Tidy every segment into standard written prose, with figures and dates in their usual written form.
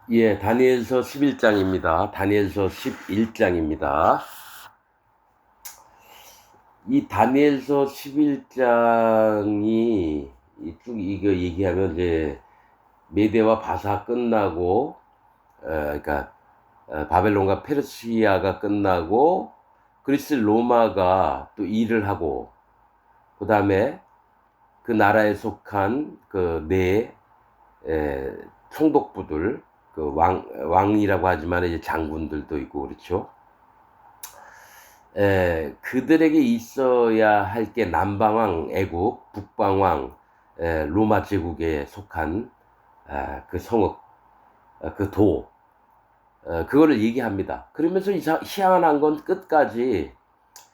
예, 다니엘서 11장입니다. 다니엘서 11장입니다. 이 다니엘서 11장이 쭉 이거 얘기하면 이제 메대와 바사 끝나고, 그러니까 바벨론과 페르시아가 끝나고 그리스 로마가 또 일을 하고, 그 다음에 그 나라에 속한 그 네 총독부들, 그 왕이라고 하지만 이제 장군들도 있고 그렇죠. 그들에게 있어야 할 게 남방왕 애국, 북방왕 로마 제국에 속한 그 성읍, 그 도, 그거를 얘기합니다. 그러면서 희한한 건 끝까지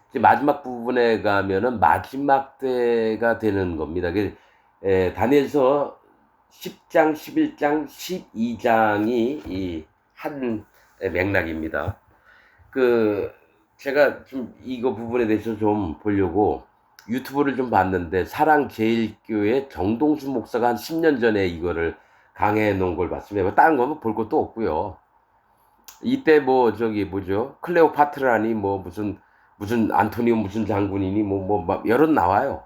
이제 마지막 부분에 가면은 마지막 때가 되는 겁니다. 다니엘서 10장, 11장, 12장이 이 한 맥락입니다. 그 제가 좀 이거 부분에 대해서 좀 보려고 유튜브를 좀 봤는데 사랑제일교회 정동수 목사가 한 10년 전에 이거를 강해해 놓은 걸 봤습니다. 뭐 다른 거는 볼 것도 없고요. 이때 뭐 저기 뭐죠? 클레오파트라니 뭐 무슨 안토니오 무슨 장군이니 뭐 여러 나와요.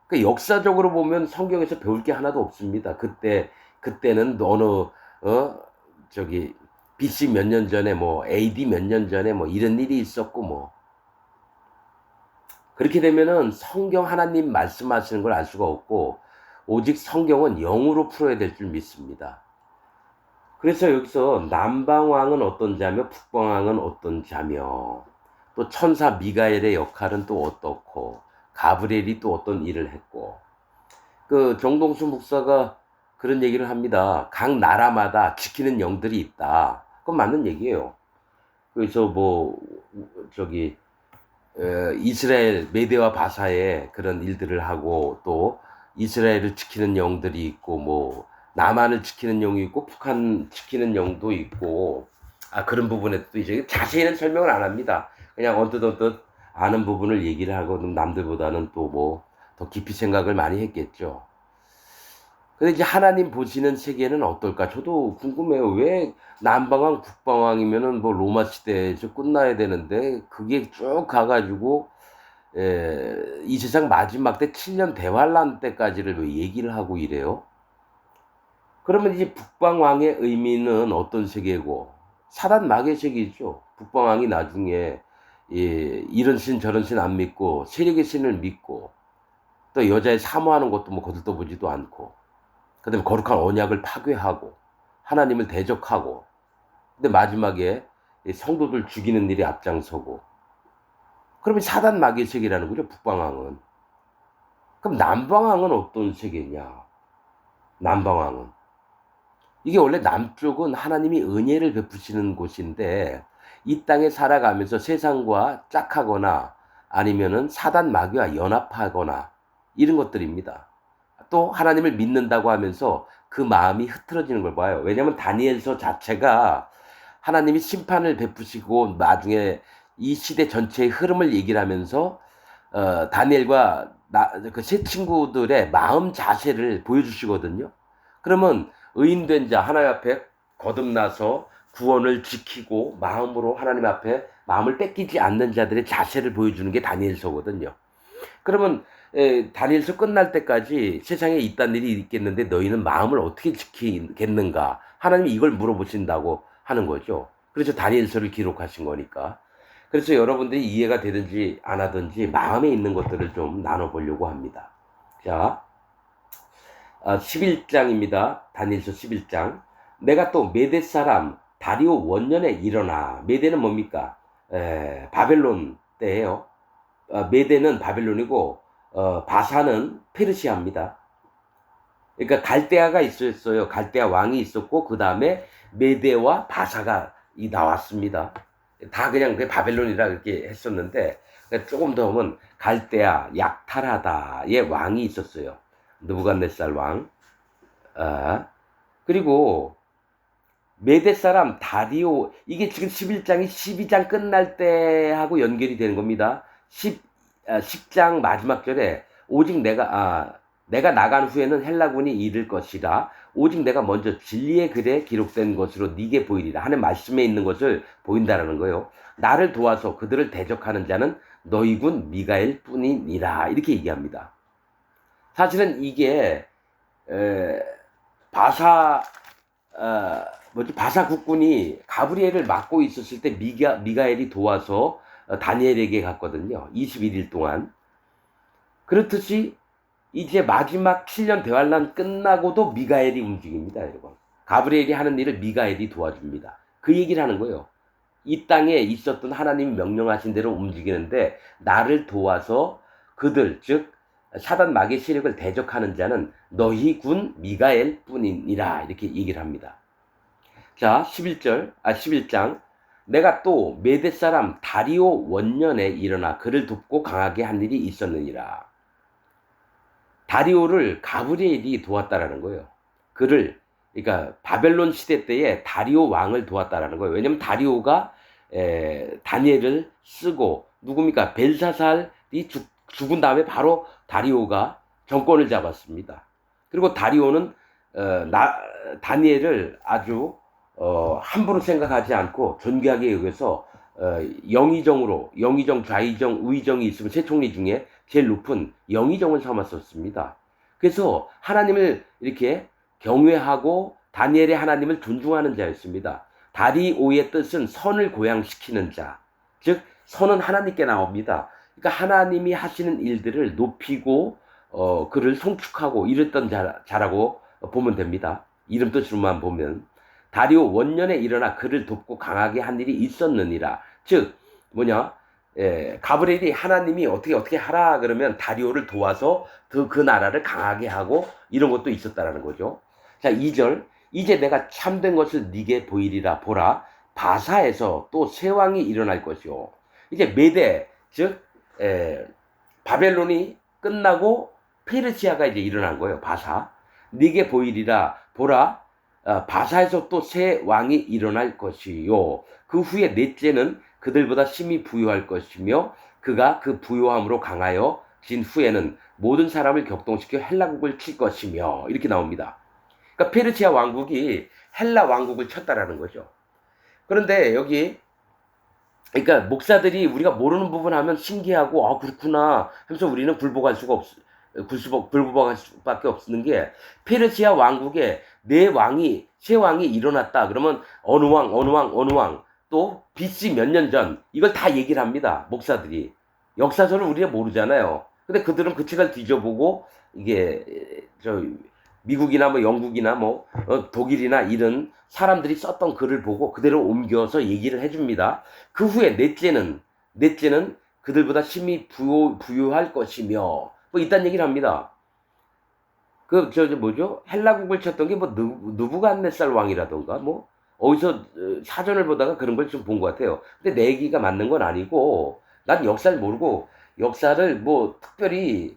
그 역사적으로 보면 성경에서 배울 게 하나도 없습니다. 그때는 어느 저기 BC 몇 년 전에 뭐 AD 몇 년 전에 뭐 이런 일이 있었고 뭐 그렇게 되면은 성경 하나님 말씀하시는 걸 알 수가 없고 오직 성경은 영으로 풀어야 될 줄 믿습니다. 그래서 여기서 남방왕은 어떤 자며 북방왕은 어떤 자며 또 천사 미가엘의 역할은 또 어떻고 가브리엘이 또 어떤 일을 했고 그 정동수 목사가 그런 얘기를 합니다. 각 나라마다 지키는 영들이 있다. 그건 맞는 얘기예요. 그래서 뭐 저기 이스라엘 메대와 바사의 그런 일들을 하고 또 이스라엘을 지키는 영들이 있고 뭐 남한을 지키는 영이 있고 북한 지키는 영도 있고 그런 부분에 또 이제 자세히는 설명을 안 합니다. 그냥 언뜻 아는 부분을 얘기를 하고 남들보다는 또 뭐 더 깊이 생각을 많이 했겠죠. 근데 이제 하나님 보시는 세계는 어떨까? 저도 궁금해요. 왜 남방왕, 북방왕이면은 뭐 로마 시대에서 끝나야 되는데 그게 쭉 가가지고 이 세상 마지막 때 7년 대환란 때까지를 왜 얘기를 하고 이래요? 그러면 이제 북방왕의 의미는 어떤 세계고 사단 마귀의 세계죠. 북방왕이 나중에 이런 신 저런 신 안 믿고 세력의 신을 믿고 또 여자의 사모하는 것도 뭐 거들떠보지도 않고 그다음에 거룩한 언약을 파괴하고 하나님을 대적하고 근데 마지막에 성도들 죽이는 일에 앞장서고 그러면 사단 마귀의 세계라는 거죠. 북방왕은. 그럼 남방왕은 어떤 세계냐? 남방왕은 이게 원래 남쪽은 하나님이 은혜를 베푸시는 곳인데 이 땅에 살아가면서 세상과 짝하거나 아니면은 사단 마귀와 연합하거나 이런 것들입니다. 또 하나님을 믿는다고 하면서 그 마음이 흐트러지는 걸 봐요. 왜냐하면 다니엘서 자체가 하나님이 심판을 베푸시고 나중에 이 시대 전체의 흐름을 얘기를 하면서 다니엘과 그 세 친구들의 마음 자세를 보여주시거든요. 그러면 의인된 자 하나님 앞에 거듭나서 구원을 지키고 마음으로 하나님 앞에 마음을 뺏기지 않는 자들의 자세를 보여주는 게 다니엘서거든요. 그러면 다니엘서 끝날 때까지 세상에 이딴 일이 있겠는데 너희는 마음을 어떻게 지키겠는가? 하나님이 이걸 물어보신다고 하는 거죠. 그래서 다니엘서를 기록하신 거니까. 그래서 여러분들이 이해가 되든지 안 하든지 마음에 있는 것들을 좀 나눠보려고 합니다. 자, 11장입니다. 다니엘서 11장. 내가 또 메대 사람 다리오 원년에 일어나. 메대는 뭡니까? 바벨론 때예요. 메대는 바벨론이고 바사는 페르시아입니다. 그러니까 갈대아가 있었어요. 갈대아 왕이 있었고 그 다음에 메대와 바사가 나왔습니다. 다 그냥 바벨론이라 그렇게 했었는데 조금 더 보면 갈대아 약타라다의 왕이 있었어요. 느부갓네살 왕. 그리고 메대 사람 다리오 이게 지금 11장이 12장 끝날 때하고 연결이 되는 겁니다. 10장 마지막 절에 오직 내가 나간 후에는 헬라군이 이를 것이라 오직 내가 먼저 진리의 글에 기록된 것으로 네게 보이리라 하는 말씀에 있는 것을 보인다라는 거예요. 나를 도와서 그들을 대적하는 자는 너희 군 미가엘 뿐이니라 이렇게 얘기합니다. 사실은 이게 바사 바사 국군이 가브리엘을 막고 있었을 때 미가엘이 도와서 다니엘에게 갔거든요. 21일 동안. 그렇듯이 이제 마지막 7년 대환란 끝나고도 미가엘이 움직입니다, 여러분. 가브리엘이 하는 일을 미가엘이 도와줍니다. 그 얘기를 하는 거예요. 이 땅에 있었던 하나님이 명령하신 대로 움직이는데 나를 도와서 그들, 즉 사단 마귀의 세력을 대적하는 자는 너희 군 미가엘 뿐이니라 이렇게 얘기를 합니다. 자, 11장. 내가 또 메대 사람 다리오 원년에 일어나 그를 돕고 강하게 한 일이 있었느니라. 다리오를 가브리엘이 도왔다라는 거예요. 그를, 그러니까 바벨론 시대 때에 다리오 왕을 도왔다라는 거예요. 왜냐면 다리오가 다니엘을 쓰고 누굽니까? 벨사살이 죽은 다음에 바로 다리오가 정권을 잡았습니다. 그리고 다리오는 다니엘을 아주 함부로 생각하지 않고 존귀하게 여겨서 영의정, 좌의정, 우의정이 있으면 세 총리 중에 제일 높은 영의정을 삼았었습니다. 그래서 하나님을 이렇게 경외하고 다니엘의 하나님을 존중하는 자였습니다. 다리오의 뜻은 선을 고양시키는 자, 즉 선은 하나님께 나옵니다. 그러니까 하나님이 하시는 일들을 높이고 그를 송축하고 이랬던 자라고 보면 됩니다. 이름 뜻으로만 보면 다리오 원년에 일어나 그를 돕고 강하게 한 일이 있었느니라. 즉 가브리엘이 하나님이 어떻게 하라 그러면 다리오를 도와서 그 나라를 강하게 하고 이런 것도 있었다라는 거죠. 자, 2절. 이제 내가 참된 것을 네게 보이리라. 보라, 바사에서 또 새 왕이 일어날 것이요. 이제 메대, 즉 바벨론이 끝나고 페르시아가 이제 일어난 거예요. 바사. 네게 보이리라. 보라, 바사에서 또 새 왕이 일어날 것이요. 그 후에 넷째는 그들보다 심히 부유할 것이며 그가 그 부유함으로 강하여 진 후에는 모든 사람을 격동시켜 헬라국을 칠 것이며 이렇게 나옵니다. 그러니까 페르시아 왕국이 헬라 왕국을 쳤다라는 거죠. 그런데 여기 그러니까 목사들이 우리가 모르는 부분 하면 신기하고 그렇구나 하면서 우리는 굴복할 수밖에 없는 게 페르시아 왕국에 새 왕이 일어났다. 그러면 어느 왕 또 BC 몇 년 전 이걸 다 얘기를 합니다. 목사들이. 역사서를 우리가 모르잖아요. 근데 그들은 그 책을 뒤져보고 이게 미국이나 영국이나 독일이나 이런 사람들이 썼던 글을 보고 그대로 옮겨서 얘기를 해줍니다. 그 후에 넷째는 그들보다 심히 부유할 것이며 이딴 얘기를 합니다. 헬라국을 쳤던 게 느부갓네살 왕이라던가 어디서 사전을 보다가 그런 걸 좀 본 것 같아요. 근데 내 얘기가 맞는 건 아니고 난 역사를 모르고 역사를 특별히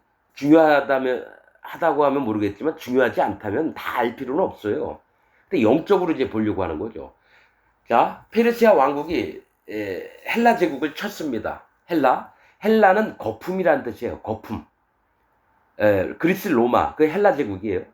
하다고 하면 모르겠지만 중요하지 않다면 다 알 필요는 없어요. 근데 영적으로 이제 보려고 하는 거죠. 자, 페르시아 왕국이 헬라 제국을 쳤습니다. 헬라는 거품이라는 뜻이에요. 거품. 그리스 로마, 그 헬라 제국이에요.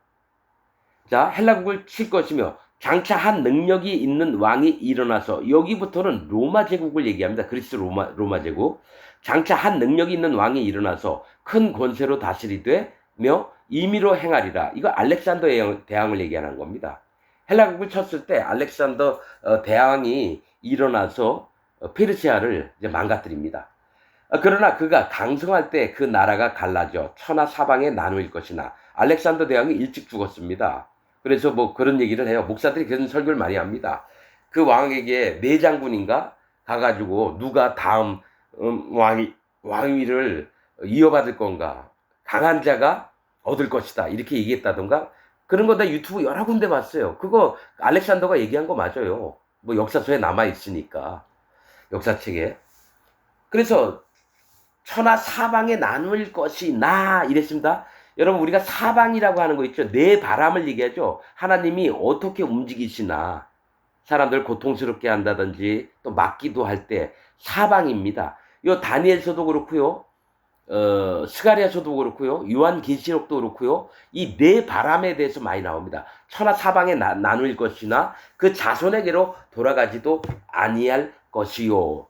자, 헬라국을 칠 것이며 장차 한 능력이 있는 왕이 일어나서 여기부터는 로마 제국을 얘기합니다. 그리스 로마 제국. 장차 한 능력이 있는 왕이 일어나서 큰 권세로 다스리되며 임의로 행하리라. 이거 알렉산더 대왕을 얘기하는 겁니다. 헬라국을 쳤을 때 알렉산더 대왕이 일어나서 페르시아를 이제 망가뜨립니다. 그러나 그가 강성할 때 그 나라가 갈라져 천하 사방에 나누일 것이나 알렉산더 대왕이 일찍 죽었습니다. 그래서 그런 얘기를 해요. 목사들이 그런 설교를 많이 합니다. 그 왕에게 내장군인가 가가지고 누가 다음 왕위를 이어받을 건가, 강한 자가 얻을 것이다 이렇게 얘기했다던가 그런 거 나 유튜브 여러 군데 봤어요. 그거 알렉산더가 얘기한 거 맞아요. 역사서에 남아 있으니까 역사책에. 그래서 천하 사방에 나눌 것이 나 이랬습니다. 여러분 우리가 사방이라고 하는 거 있죠. 내 바람을 얘기하죠. 하나님이 어떻게 움직이시나 사람들 고통스럽게 한다든지 또 막기도 할 때 사방입니다. 요 다니엘서도 그렇고요. 스가랴서도 그렇고요. 요한계시록도 그렇고요. 이 네 바람에 대해서 많이 나옵니다. 천하 사방에 나눌 것이나 그 자손에게로 돌아가지도 아니할 것이요.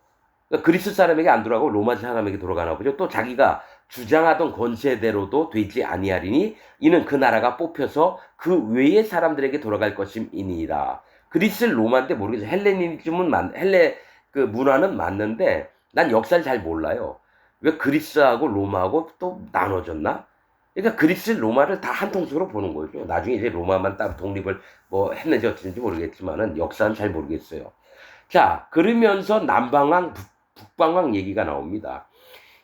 그러니까 그리스 사람에게 안 돌아가고 로마 사람에게 돌아가나 보죠. 또 자기가 주장하던 권세대로도 되지 아니하리니 이는 그 나라가 뽑혀서 그 외의 사람들에게 돌아갈 것임이니라. 그리스 로마인데 모르겠어요. 헬레 그 문화는 맞는데 난 역사를 잘 몰라요. 왜 그리스하고 로마하고 또 나눠졌나? 그러니까 그리스 로마를 다 한 통째로 보는 거죠. 나중에 이제 로마만 따로 독립을 뭐 했는지 어쩐지 모르겠지만은 역사는 잘 모르겠어요. 자, 그러면서 남방왕, 북방왕 얘기가 나옵니다.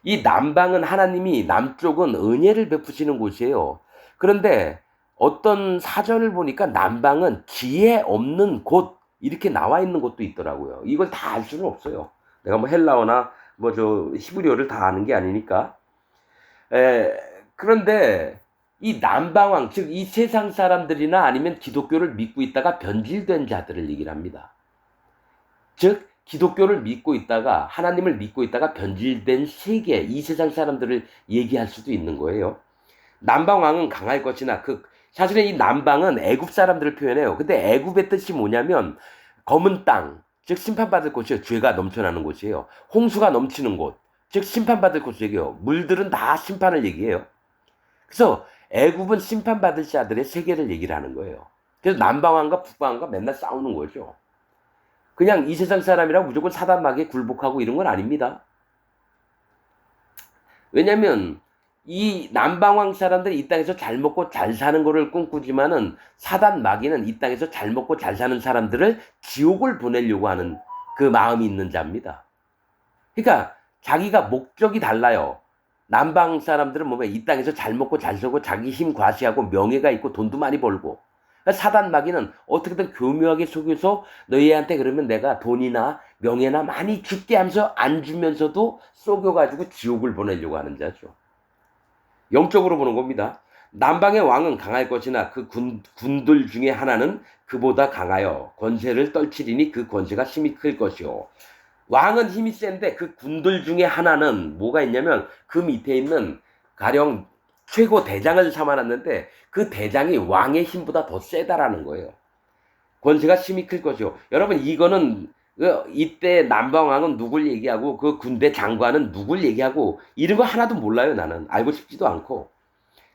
이 남방은 하나님이 남쪽은 은혜를 베푸시는 곳이에요. 그런데 어떤 사전을 보니까 남방은 지혜 없는 곳 이렇게 나와 있는 곳도 있더라고요. 이걸 다 알 수는 없어요. 내가 뭐 헬라어나 뭐 저 히브리어를 다 아는 게 아니니까. 에, 그런데 이 남방왕 즉 이 세상 사람들이나 아니면 기독교를 믿고 있다가 변질된 자들을 얘기를 합니다. 즉 기독교를 믿고 있다가 하나님을 믿고 있다가 변질된 세계 이 세상 사람들을 얘기할 수도 있는 거예요. 남방왕은 강할 것이나 사실은 이 남방은 애굽 사람들을 표현해요. 근데 애굽의 뜻이 뭐냐면 검은 땅, 즉 심판받을 곳이에요. 죄가 넘쳐나는 곳이에요. 홍수가 넘치는 곳, 즉 심판받을 곳이에요. 물들은 다 심판을 얘기해요. 그래서 애굽은 심판받을 자들의 세계를 얘기를 하는 거예요. 그래서 남방왕과 북방왕과 맨날 싸우는 거죠. 그냥 이 세상 사람이라고 무조건 사단마귀에 굴복하고 이런 건 아닙니다. 왜냐면 이 남방왕 사람들이 이 땅에서 잘 먹고 잘 사는 거를 꿈꾸지만은 사단마귀는 이 땅에서 잘 먹고 잘 사는 사람들을 지옥을 보내려고 하는 그 마음이 있는 자입니다. 그러니까 자기가 목적이 달라요. 남방 사람들은 뭐면 이 땅에서 잘 먹고 잘 살고 자기 힘 과시하고 명예가 있고 돈도 많이 벌고, 사단 마귀는 어떻게든 교묘하게 속여서 너희한테 그러면 내가 돈이나 명예나 많이 줄게 하면서 안 주면서도 속여가지고 지옥을 보내려고 하는 자죠. 영적으로 보는 겁니다. 남방의 왕은 강할 것이나 그 군들 중에 하나는 그보다 강하여 권세를 떨치리니 그 권세가 힘이 클 것이요. 왕은 힘이 센데 그 군들 중에 하나는 뭐가 있냐면 그 밑에 있는 가령 최고 대장을 삼아놨는데 그 대장이 왕의 힘보다 더 세다라는 거예요. 권세가 힘이 클 것이요. 여러분 이거는 이때 남방왕은 누굴 얘기하고 그 군대 장관은 누굴 얘기하고 이런 거 하나도 몰라요. 나는 알고 싶지도 않고.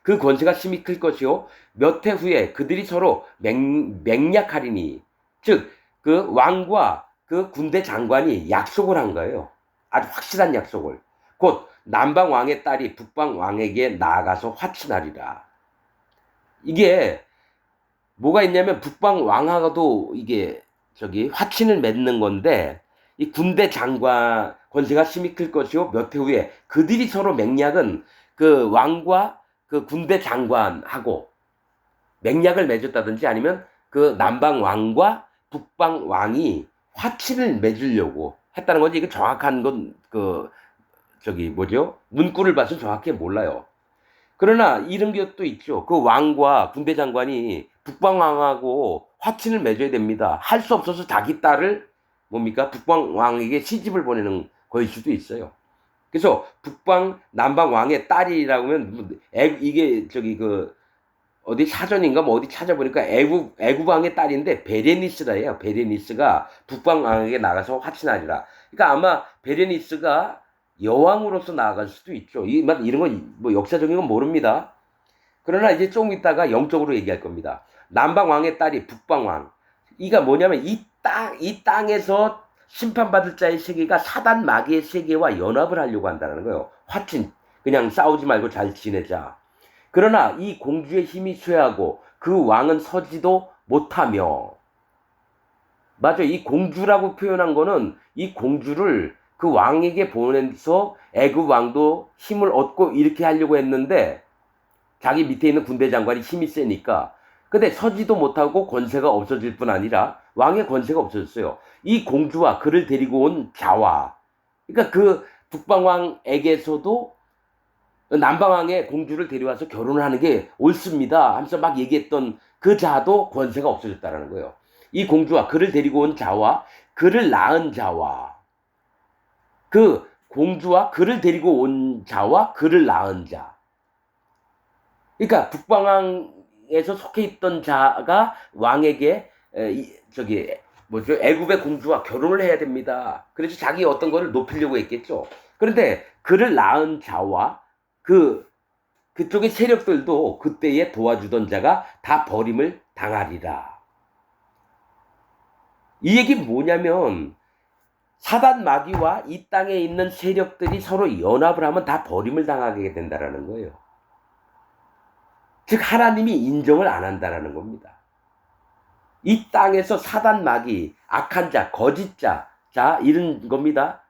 그 권세가 힘이 클 것이요. 몇 해 후에 그들이 서로 맹약하리니, 즉 그 왕과 그 군대 장관이 약속을 한 거예요. 아주 확실한 약속을. 곧 남방 왕의 딸이 북방 왕에게 나아가서 화친하리라. 이게 뭐가 있냐면 북방 왕하고도 이게 화친을 맺는 건데, 이 군대 장관 권세가 힘이 클 것이요. 몇 해 후에 그들이 서로 맹약은 그 왕과 그 군대 장관하고 맹약을 맺었다든지 아니면 그 남방 왕과 북방 왕이 화친을 맺으려고 했다는 건지, 이거 정확한 건 문구를 봐서 정확히 몰라요. 그러나 이런 것도 있죠. 그 왕과 군대 장관이 북방 왕하고 화친을 맺어야 됩니다. 할 수 없어서 자기 딸을 북방 왕에게 시집을 보내는 거일 수도 있어요. 그래서 남방 왕의 딸이라고 하면 이게 어디 사전인가 뭐 어디 찾아보니까 애굽 왕의 딸인데 베레니스라예요. 베레니스가 북방 왕에게 나가서 화친하리라. 그러니까 아마 베레니스가 여왕으로서 나아갈 수도 있죠. 이런 건 뭐 역사적인 건 모릅니다. 그러나 이제 조금 있다가 영적으로 얘기할 겁니다. 남방 왕의 딸이 북방 왕. 이가 뭐냐면 이 땅에서 심판받을 자의 세계가 사단 마귀의 세계와 연합을 하려고 한다는 거예요. 화친. 그냥 싸우지 말고 잘 지내자. 그러나 이 공주의 힘이 쇠하고 그 왕은 서지도 못하며, 맞아, 이 공주라고 표현한 거는 이 공주를 그 왕에게 보내서 애굽 왕도 힘을 얻고 이렇게 하려고 했는데 자기 밑에 있는 군대 장관이 힘이 세니까, 근데 서지도 못하고 권세가 없어질 뿐 아니라 왕의 권세가 없어졌어요. 이 공주와 그를 데리고 온 자와, 그러니까 그 북방왕에게서도 남방왕의 공주를 데려와서 결혼을 하는 게 옳습니다 하면서 막 얘기했던 그 자도 권세가 없어졌다는 거예요. 이 공주와 그를 데리고 온 자와 그를 낳은 자와 그 공주와 그를 데리고 온 자와 그를 낳은 자. 그러니까 북방왕에서 속해 있던 자가 왕에게 애굽의 공주와 결혼을 해야 됩니다. 그래서 자기 어떤 거를 높이려고 했겠죠. 그런데 그를 낳은 자와 그쪽의 세력들도 그때에 도와주던 자가 다 버림을 당하리라. 이 얘기 뭐냐면 사단 마귀와 이 땅에 있는 세력들이 서로 연합을 하면 다 버림을 당하게 된다라는 거예요. 즉 하나님이 인정을 안 한다라는 겁니다. 이 땅에서 사단 마귀, 악한 자, 거짓 자 이런 겁니다.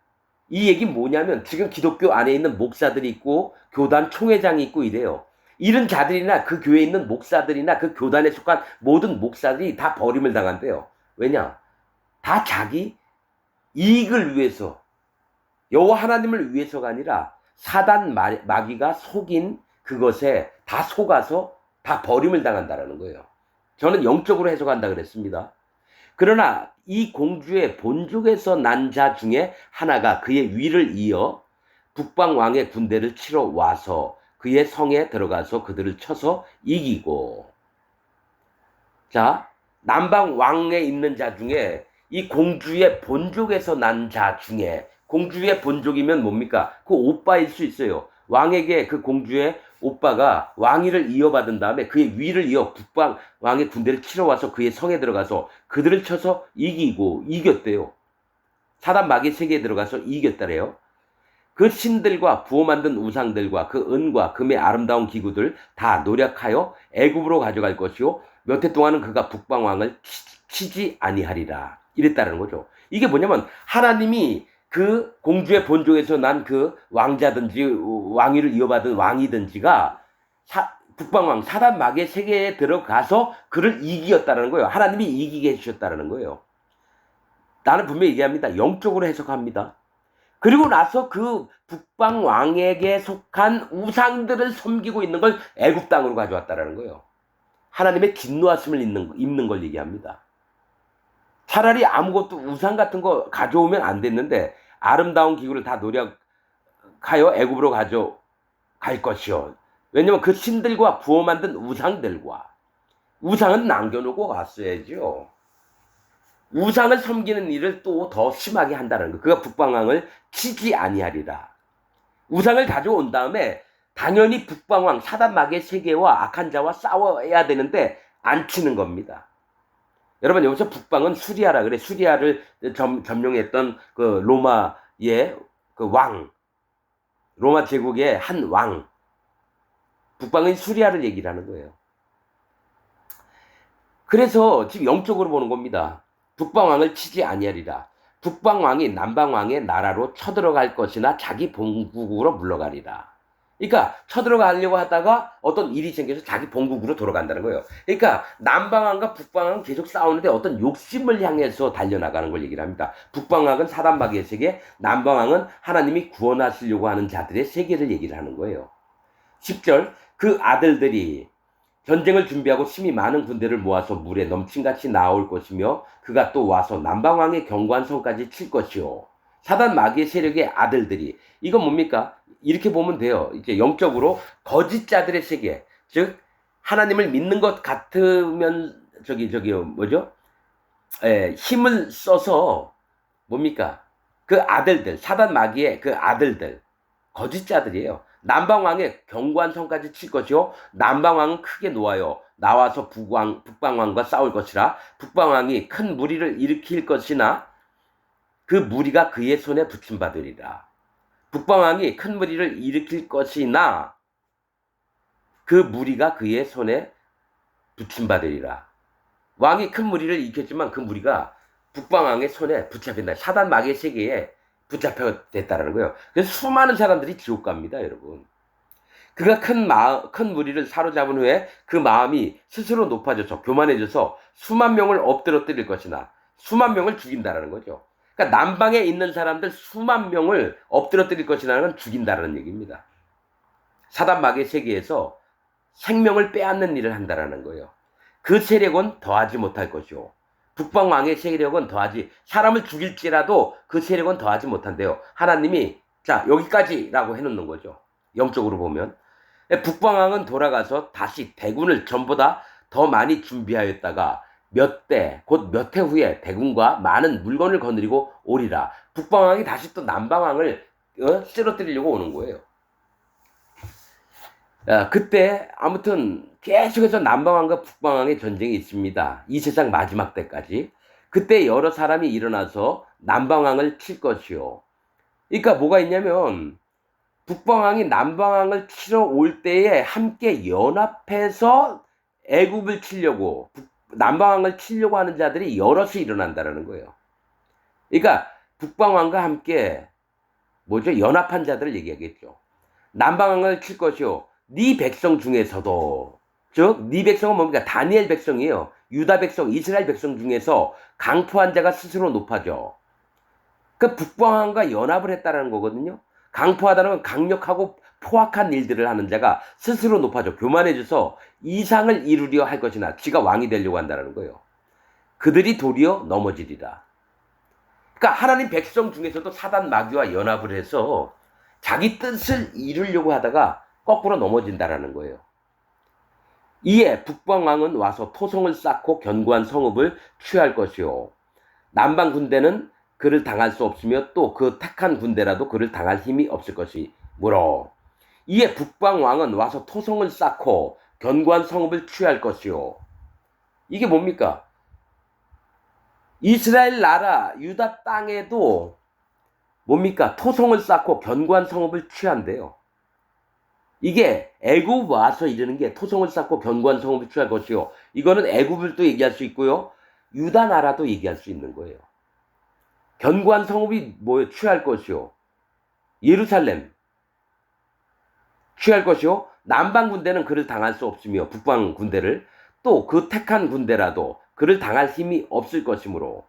이 얘기 뭐냐면 지금 기독교 안에 있는 목사들이 있고 교단 총회장이 있고 이래요. 이런 자들이나 그 교회에 있는 목사들이나 그 교단에 속한 모든 목사들이 다 버림을 당한대요. 왜냐? 다 자기 이익을 위해서, 여호와 하나님을 위해서가 아니라 사단 마귀가 속인 그것에 다 속아서 다 버림을 당한다라는 거예요. 저는 영적으로 해석한다 그랬습니다. 그러나 이 공주의 본족에서 난 자 중에 하나가 그의 위를 이어 북방 왕의 군대를 치러 와서 그의 성에 들어가서 그들을 쳐서 이기고, 자, 남방 왕에 있는 자 중에 이 공주의 본족에서 난 자 중에, 공주의 본족이면 뭡니까? 그 오빠일 수 있어요. 왕에게 그 공주의 오빠가 왕위를 이어받은 다음에 그의 위를 이어 북방 왕의 군대를 치러 와서 그의 성에 들어가서 그들을 쳐서 이겼대요. 사단 마귀의 세계에 들어가서 이겼다래요. 그 신들과 부어 만든 우상들과 그 은과 금의 아름다운 기구들 다 노력하여 애굽으로 가져갈 것이요 몇 해 동안은 그가 북방 왕을 치지 아니하리라. 이랬다는 거죠. 이게 뭐냐면 하나님이 그 공주의 본족에서 난 그 왕자든지 왕위를 이어받은 왕이든지가 북방왕 사단 마귀의 세계에 들어가서 그를 이기었다는 거예요. 하나님이 이기게 해주셨다는 거예요. 나는 분명히 얘기합니다. 영적으로 해석합니다. 그리고 나서 그 북방왕에게 속한 우상들을 섬기고 있는 걸 애굽 땅으로 가져왔다는 거예요. 하나님의 진노하심을 입는 걸 얘기합니다. 차라리 아무것도 우상 같은 거 가져오면 안 됐는데 아름다운 기구를 다 노력하여 애굽으로 가져갈 것이요. 왜냐면 그 신들과 부어 만든 우상들과, 우상은 남겨놓고 갔어야죠. 우상을 섬기는 일을 또 더 심하게 한다는 거. 그가 북방왕을 치지 아니하리라. 우상을 가져온 다음에 당연히 북방왕 사단 마귀의 세계와 악한 자와 싸워야 되는데 안 치는 겁니다. 여러분 여기서 북방은 수리아라 그래. 수리아를 점령했던 그 로마의 그 왕, 로마 제국의 한 왕. 북방은 수리아를 얘기를 하는 거예요. 그래서 지금 영적으로 보는 겁니다. 북방왕을 치지 아니하리라. 북방왕이 남방왕의 나라로 쳐들어갈 것이나 자기 본국으로 물러가리라. 그러니까 쳐들어가려고 하다가 어떤 일이 생겨서 자기 본국으로 돌아간다는 거예요. 그러니까 남방왕과 북방왕은 계속 싸우는데 어떤 욕심을 향해서 달려나가는 걸 얘기를 합니다. 북방왕은 사단 마귀의 세계, 남방왕은 하나님이 구원하시려고 하는 자들의 세계를 얘기를 하는 거예요. 10절, 그 아들들이 전쟁을 준비하고 심히 많은 군대를 모아서 물에 넘친같이 나올 것이며 그가 또 와서 남방왕의 경관성까지 칠 것이요. 사단 마귀의 세력의 아들들이, 이건 뭡니까? 이렇게 보면 돼요. 이제 영적으로 거짓 자들의 세계, 즉 하나님을 믿는 것 같으면 힘을 써서 뭡니까? 그 아들들, 사단 마귀의 그 아들들, 거짓 자들이에요. 남방왕의 경관성까지 칠 것이요 남방왕은 크게 놓아요. 나와서 북방왕과 싸울 것이라. 북방왕이 큰 무리를 일으킬 것이나 그 무리가 그의 손에 붙임받으리라. 북방왕이 큰 무리를 일으킬 것이나 그 무리가 그의 손에 붙임받으리라. 왕이 큰 무리를 일으켰지만 그 무리가 북방왕의 손에 붙잡힌다. 사단 마귀의 세계에 붙잡혀됐다는 거예요. 그래서 수많은 사람들이 지옥 갑니다, 여러분. 그가 큰 무리를 사로잡은 후에 그 마음이 스스로 높아져서 교만해져서 수만 명을 엎드러뜨릴 것이나 수만 명을 죽인다라는 거죠. 그러니까 남방에 있는 사람들 수만 명을 엎드러뜨릴 것이라는 건 죽인다라는 얘기입니다. 사단 마귀의 세계에서 생명을 빼앗는 일을 한다라는 거예요. 그 세력은 더하지 못할 것이요. 북방왕의 세력은 사람을 죽일지라도 그 세력은 더하지 못한대요. 하나님이 자, 여기까지라고 해놓는 거죠. 영적으로 보면. 북방왕은 돌아가서 다시 대군을 전보다 더 많이 준비하였다가 곧 몇 해 후에 대군과 많은 물건을 거느리고 오리라. 북방왕이 다시 또 남방왕을 쓰러뜨리려고 오는 거예요. 그때 아무튼 계속해서 남방왕과 북방왕의 전쟁이 있습니다. 이 세상 마지막 때까지. 그때 여러 사람이 일어나서 남방왕을 칠 것이요. 그러니까 뭐가 있냐면 북방왕이 남방왕을 치러 올 때에 함께 연합해서 애굽을 치려고 남방왕을 치려고 하는 자들이 여럿이 일어난다는 거예요. 그러니까 북방왕과 함께 연합한 자들을 얘기하겠죠. 남방왕을 칠 것이요. 네 백성 중에서도, 즉 네 백성은 뭡니까? 다니엘 백성이에요. 유다 백성, 이스라엘 백성 중에서 강포한 자가 스스로 높아져. 그 북방왕과 연합을 했다는 거거든요. 강포하다는 건 강력하고 포악한 일들을 하는 자가 스스로 높아져 교만해져서 이상을 이루려 할 것이나 지가 왕이 되려고 한다는 거예요. 그들이 도리어 넘어지리라. 그러니까 하나님 백성 중에서도 사단 마귀와 연합을 해서 자기 뜻을 이루려고 하다가 거꾸로 넘어진다라는 거예요. 이에 북방왕은 와서 토성을 쌓고 견고한 성읍을 취할 것이요. 남방 군대는 그를 당할 수 없으며 또 그 택한 군대라도 그를 당할 힘이 없을 것이므로 이에 북방왕은 와서 토성을 쌓고 견고한 성읍을 취할 것이요. 이게 뭡니까? 이스라엘 나라 유다 땅에도 뭡니까? 토성을 쌓고 견고한 성읍을 취한대요. 이게 애굽 와서 이르는 게 토성을 쌓고 견고한 성읍을 취할 것이요. 이거는 애굽을 또 얘기할 수 있고요. 유다 나라도 얘기할 수 있는 거예요. 견고한 성읍이 취할 것이요. 예루살렘 취할 것이요. 남방 군대는 그를 당할 수 없으며 북방 군대를 또 그 택한 군대라도 그를 당할 힘이 없을 것이므로.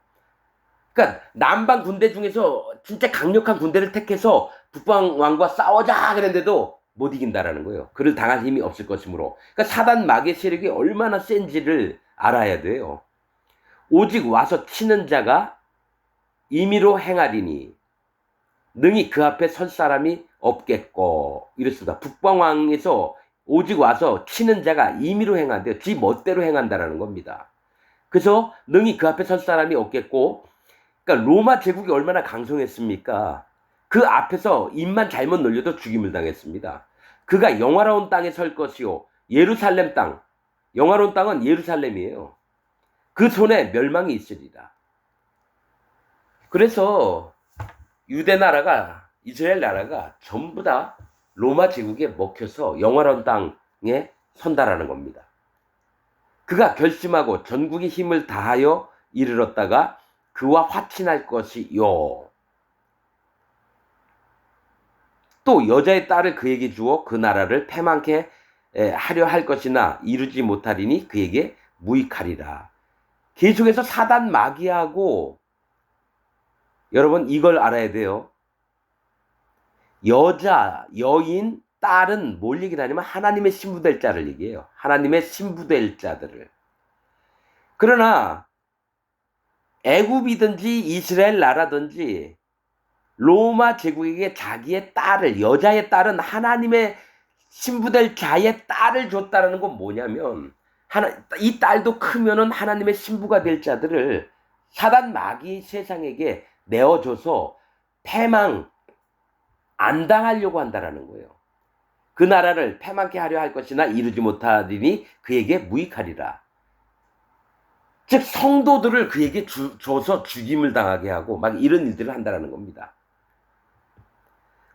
그러니까 남방 군대 중에서 진짜 강력한 군대를 택해서 북방 왕과 싸우자 그랬는데도 못 이긴다라는 거예요. 그를 당할 힘이 없을 것이므로. 그러니까 사단 마귀의 세력이 얼마나 센지를 알아야 돼요. 오직 와서 치는 자가 임의로 행하리니 능히 그 앞에 설 사람이 없겠고 이렇습니다. 북방왕에서 오직 와서 치는 자가 임의로 행한대요. 지 멋대로 행한다라는 겁니다. 그래서 능히 그 앞에 설 사람이 없겠고, 그러니까 로마 제국이 얼마나 강성했습니까? 그 앞에서 입만 잘못 놀려도 죽임을 당했습니다. 그가 영화로운 땅에 설 것이요. 예루살렘 땅, 영화로운 땅은 예루살렘이에요. 그 손에 멸망이 있으리라. 그래서 유대 나라가, 이스라엘 나라가 전부 다 로마 제국에 먹혀서 영화로운 땅에 선다라는 겁니다. 그가 결심하고 전국의 힘을 다하여 이르렀다가 그와 화친할 것이요. 또 여자의 딸을 그에게 주어 그 나라를 패망케 하려 할 것이나 이루지 못하리니 그에게 무익하리라. 계속해서 사단 마귀하고 여러분 이걸 알아야 돼요. 여자, 여인, 딸은 뭘 얘기하냐면 하나님의 신부될 자를 얘기해요. 하나님의 신부될 자들을. 그러나 애굽이든지 이스라엘 나라든지 로마 제국에게 자기의 딸을, 여자의 딸은 하나님의 신부될 자의 딸을 줬다는 건 뭐냐면 이 딸도 크면은 하나님의 신부가 될 자들을 사단 마귀 세상에게 내어줘서 패망 안 당하려고 한다라는 거예요. 그 나라를 패망케 하려 할 것이나 이루지 못하리니 그에게 무익하리라. 즉 성도들을 그에게 줘서 죽임을 당하게 하고 막 이런 일들을 한다라는 겁니다.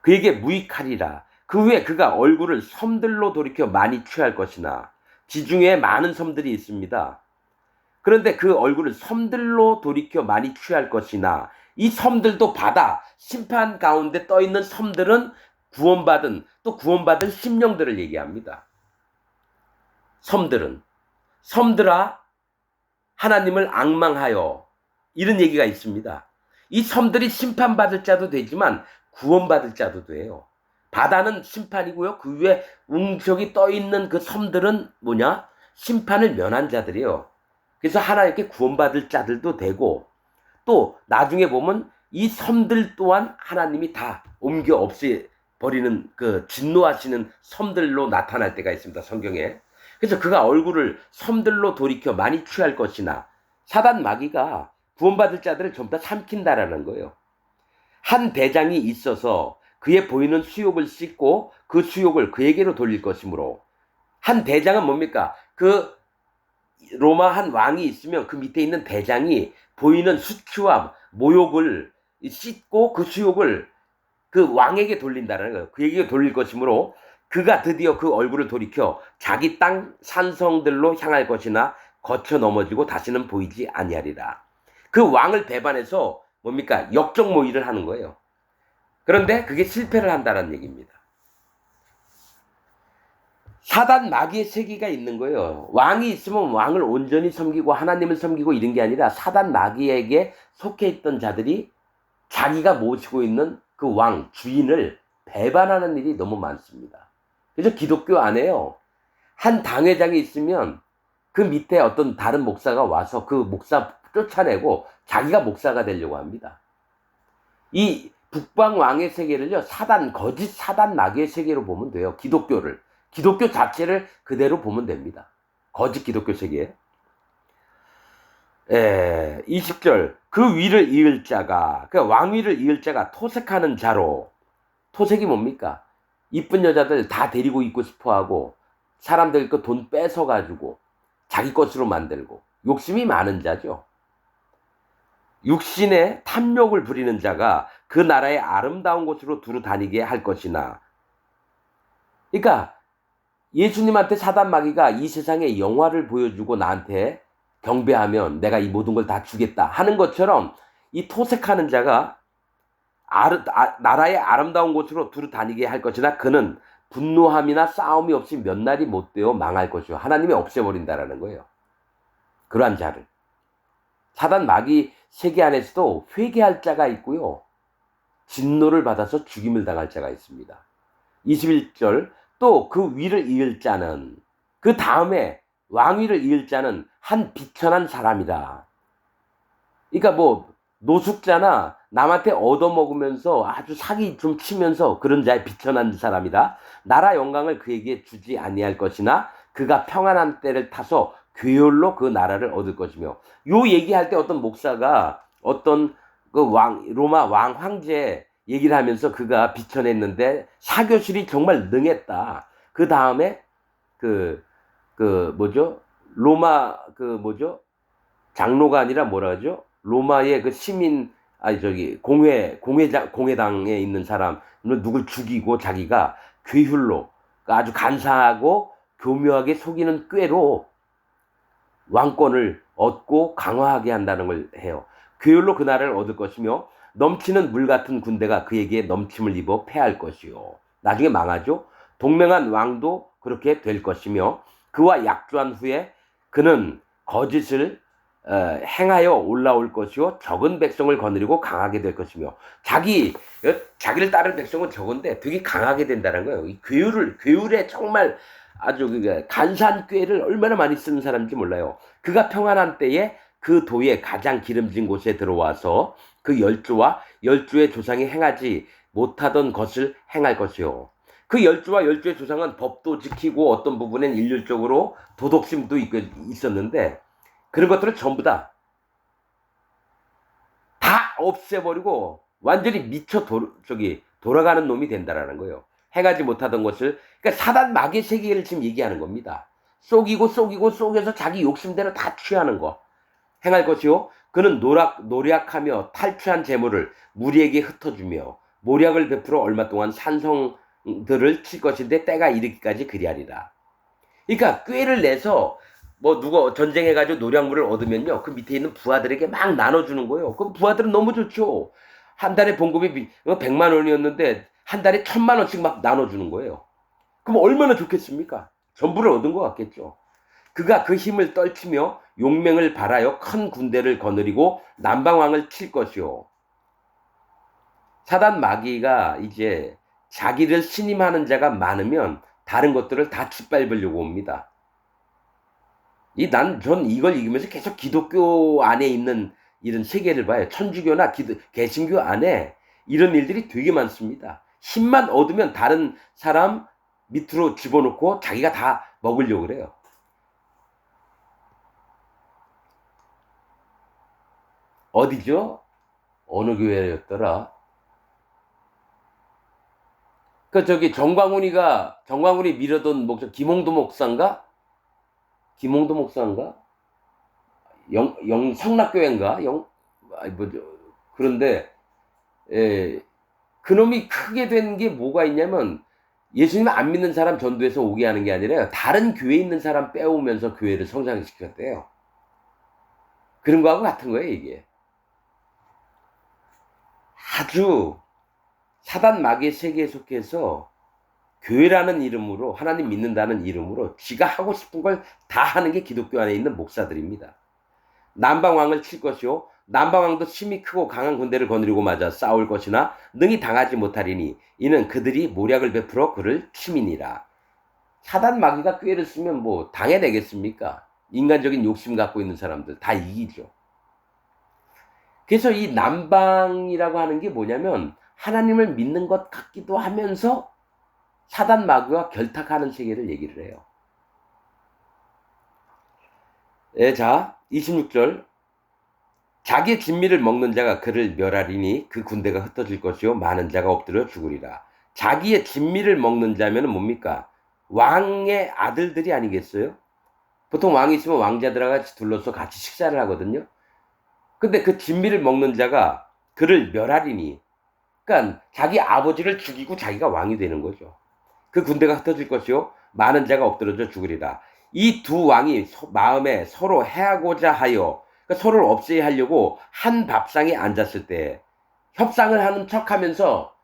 그에게 무익하리라. 그 후에 그가 얼굴을 섬들로 돌이켜 많이 취할 것이나 지중해에 많은 섬들이 있습니다. 그런데 그 얼굴을 섬들로 돌이켜 많이 취할 것이나 이 섬들도 바다 심판 가운데 떠있는 섬들은 구원받을 심령들을 얘기합니다. 섬들아 하나님을 앙망하여 이런 얘기가 있습니다. 이 섬들이 심판받을 자도 되지만 구원받을 자도 돼요. 바다는 심판이고요. 그 위에 웅적이 떠있는 그 섬들은 심판을 면한 자들이에요. 그래서 하나님께 구원받을 자들도 되고 또 나중에 보면 이 섬들 또한 하나님이 다 옮겨 없애버리는 그 진노하시는 섬들로 나타날 때가 있습니다. 성경에. 그래서 그가 얼굴을 섬들로 돌이켜 많이 취할 것이나 사단 마귀가 구원받을 자들을 전부 다 삼킨다라는 거예요. 한 대장이 있어서 그의 보이는 수욕을 씻고 그 수욕을 그에게로 돌릴 것이므로 한 대장은 뭡니까? 그 로마 한 왕이 있으면 그 밑에 있는 대장이 보이는 수치와 모욕을 씻고 그 수욕을 그 왕에게 돌린다는 거예요. 그에게 돌릴 것이므로 그가 드디어 그 얼굴을 돌이켜 자기 땅 산성들로 향할 것이나 거쳐 넘어지고 다시는 보이지 아니하리라. 그 왕을 배반해서 뭡니까? 역적 모의를 하는 거예요. 그런데 그게 실패를 한다는 얘기입니다. 사단 마귀의 세계가 있는 거예요. 왕이 있으면 왕을 온전히 섬기고 하나님을 섬기고 이런 게 아니라 사단 마귀에게 속해 있던 자들이 자기가 모시고 있는 그 왕, 주인을 배반하는 일이 너무 많습니다. 그래서 기독교 안에요. 한 당회장이 있으면 그 밑에 어떤 다른 목사가 와서 그 목사 쫓아내고 자기가 목사가 되려고 합니다. 이 북방 왕의 세계를요, 거짓 사단 마귀의 세계로 보면 돼요. 기독교 자체를 그대로 보면 됩니다. 거짓 기독교 세계. 20절. 그 위를 이을 자가, 그 왕위를 이을 자가 토색하는 자로. 토색이 뭡니까? 이쁜 여자들 다 데리고 있고 싶어 하고, 사람들 그 돈 뺏어가지고, 자기 것으로 만들고, 욕심이 많은 자죠. 육신의 탐욕을 부리는 자가 그 나라의 아름다운 곳으로 두루 다니게 할 것이나. 그러니까, 예수님한테 사단 마귀가 이 세상의 영화를 보여주고 나한테 경배하면 내가 이 모든 걸 다 주겠다 하는 것처럼 이 토색하는 자가 나라의 아름다운 곳으로 두루 다니게 할 것이나 그는 분노함이나 싸움이 없이 몇 날이 못 되어 망할 것이요. 하나님이 없애버린다라는 거예요. 그러한 자를. 사단 마귀 세계 안에서도 회개할 자가 있고요. 진노를 받아서 죽임을 당할 자가 있습니다. 21절. 또 그 위를 이을 자는, 그 다음에 왕위를 이을 자는 한 비천한 사람이다. 그러니까 뭐 노숙자나 남한테 얻어먹으면서 아주 사기 좀 치면서 그런 자의 비천한 사람이다. 나라 영광을 그에게 주지 아니할 것이나 그가 평안한 때를 타서 괴율로 그 나라를 얻을 것이며. 요 얘기할 때 어떤 목사가 어떤 그 로마 왕 황제 얘기를 하면서 그가 비천했는데 사교실이 정말 능했다. 그 다음에 로마 장로가 아니라 뭐라 하죠? 로마의 그 시민, 공회당에 있는 사람, 누굴 죽이고 자기가 괴휼로 아주 간사하고 교묘하게 속이는 꾀로 왕권을 얻고 강화하게 한다는 걸 해요. 괴율로 그 나라를 얻을 것이며 넘치는 물 같은 군대가 그에게 넘침을 입어 패할 것이요. 나중에 망하죠. 동맹한 왕도 그렇게 될 것이며 그와 약조한 후에 그는 거짓을 행하여 올라올 것이요. 적은 백성을 거느리고 강하게 될 것이며. 자기를 따를 백성은 적은데 되게 강하게 된다는 거예요. 이 괴율에 정말 아주 간사한 꾀를 얼마나 많이 쓰는 사람인지 몰라요. 그가 평안한 때에 그 도의 가장 기름진 곳에 들어와서 그 열주의 조상이 행하지 못하던 것을 행할 것이요. 그 열주의 조상은 법도 지키고 어떤 부분엔 일률적으로 도덕심도 있었는데 그런 것들을 전부 다 없애버리고 완전히 미쳐 돌아가는 놈이 된다라는 거예요. 행하지 못하던 것을. 그러니까 사단 마귀의 세계를 지금 얘기하는 겁니다. 속여서 자기 욕심대로 다 취하는 거. 행할 것이요. 그는 노력하며 탈취한 재물을 무리에게 흩어주며 모략을 베풀어 얼마 동안 산성들을 칠 것인데 때가 이르기까지 그리하리라. 그러니까 꾀를 내서 누가 전쟁해가지고 노략물을 얻으면요, 그 밑에 있는 부하들에게 막 나눠주는 거예요. 그럼 부하들은 너무 좋죠. 한 달에 봉급이 100만 원이었는데 한 달에 1000만 원씩 막 나눠주는 거예요. 그럼 얼마나 좋겠습니까? 전부를 얻은 것 같겠죠. 그가 그 힘을 떨치며 용맹을 발하여 큰 군대를 거느리고 남방왕을 칠 것이요. 사단 마귀가 이제 자기를 신임하는 자가 많으면 다른 것들을 다 짓밟으려고 옵니다. 전 이걸 읽으면서 계속 기독교 안에 있는 이런 세계를 봐요. 천주교나 개신교 안에 이런 일들이 되게 많습니다. 힘만 얻으면 다른 사람 밑으로 집어넣고 자기가 다 먹으려고 그래요. 어디죠? 어느 교회였더라? 저기 정광훈이 밀어던 목사 김홍도 목사인가? 김홍도 목사인가? 성락교회인가? 뭐죠? 그런데 그놈이 크게 된 게 뭐가 있냐면 예수님 안 믿는 사람 전도해서 오게 하는 게 아니라 다른 교회에 있는 사람 빼오면서 교회를 성장시켰대요. 그런 거하고 같은 거예요, 이게. 아주 사단 마귀의 세계에 속해서 교회라는 이름으로 하나님 믿는다는 이름으로 지가 하고 싶은 걸 다 하는 게 기독교 안에 있는 목사들입니다. 남방왕을 칠 것이요 남방왕도 힘이 크고 강한 군대를 거느리고 맞아 싸울 것이나 능히 당하지 못하리니 이는 그들이 모략을 베풀어 그를 치민이라. 사단 마귀가 꾀를 쓰면 뭐 당해내겠습니까? 인간적인 욕심 갖고 있는 사람들 다 이기죠. 그래서 이 남방이라고 하는 게 뭐냐면 하나님을 믿는 것 같기도 하면서 사단 마귀와 결탁하는 세계를 얘기를 해요. 자, 26절. 자기의 진미를 먹는 자가 그를 멸하리니 그 군대가 흩어질 것이요 많은 자가 엎드려 죽으리라. 자기의 진미를 먹는 자면은 뭡니까? 왕의 아들들이 아니겠어요? 보통 왕이 있으면 왕자들과 같이 둘러서 같이 식사를 하거든요. 근데 그 진미를 먹는 자가 그를 멸하리니, 그러니까 자기 아버지를 죽이고 자기가 왕이 되는 거죠. 그 군대가 흩어질 것이요 많은 자가 엎드러져 죽으리라. 이 두 왕이 마음에 서로 해하고자 하여, 그러니까 서로를 없애야 하려고 한 밥상에 앉았을 때 협상을 하는 척하면서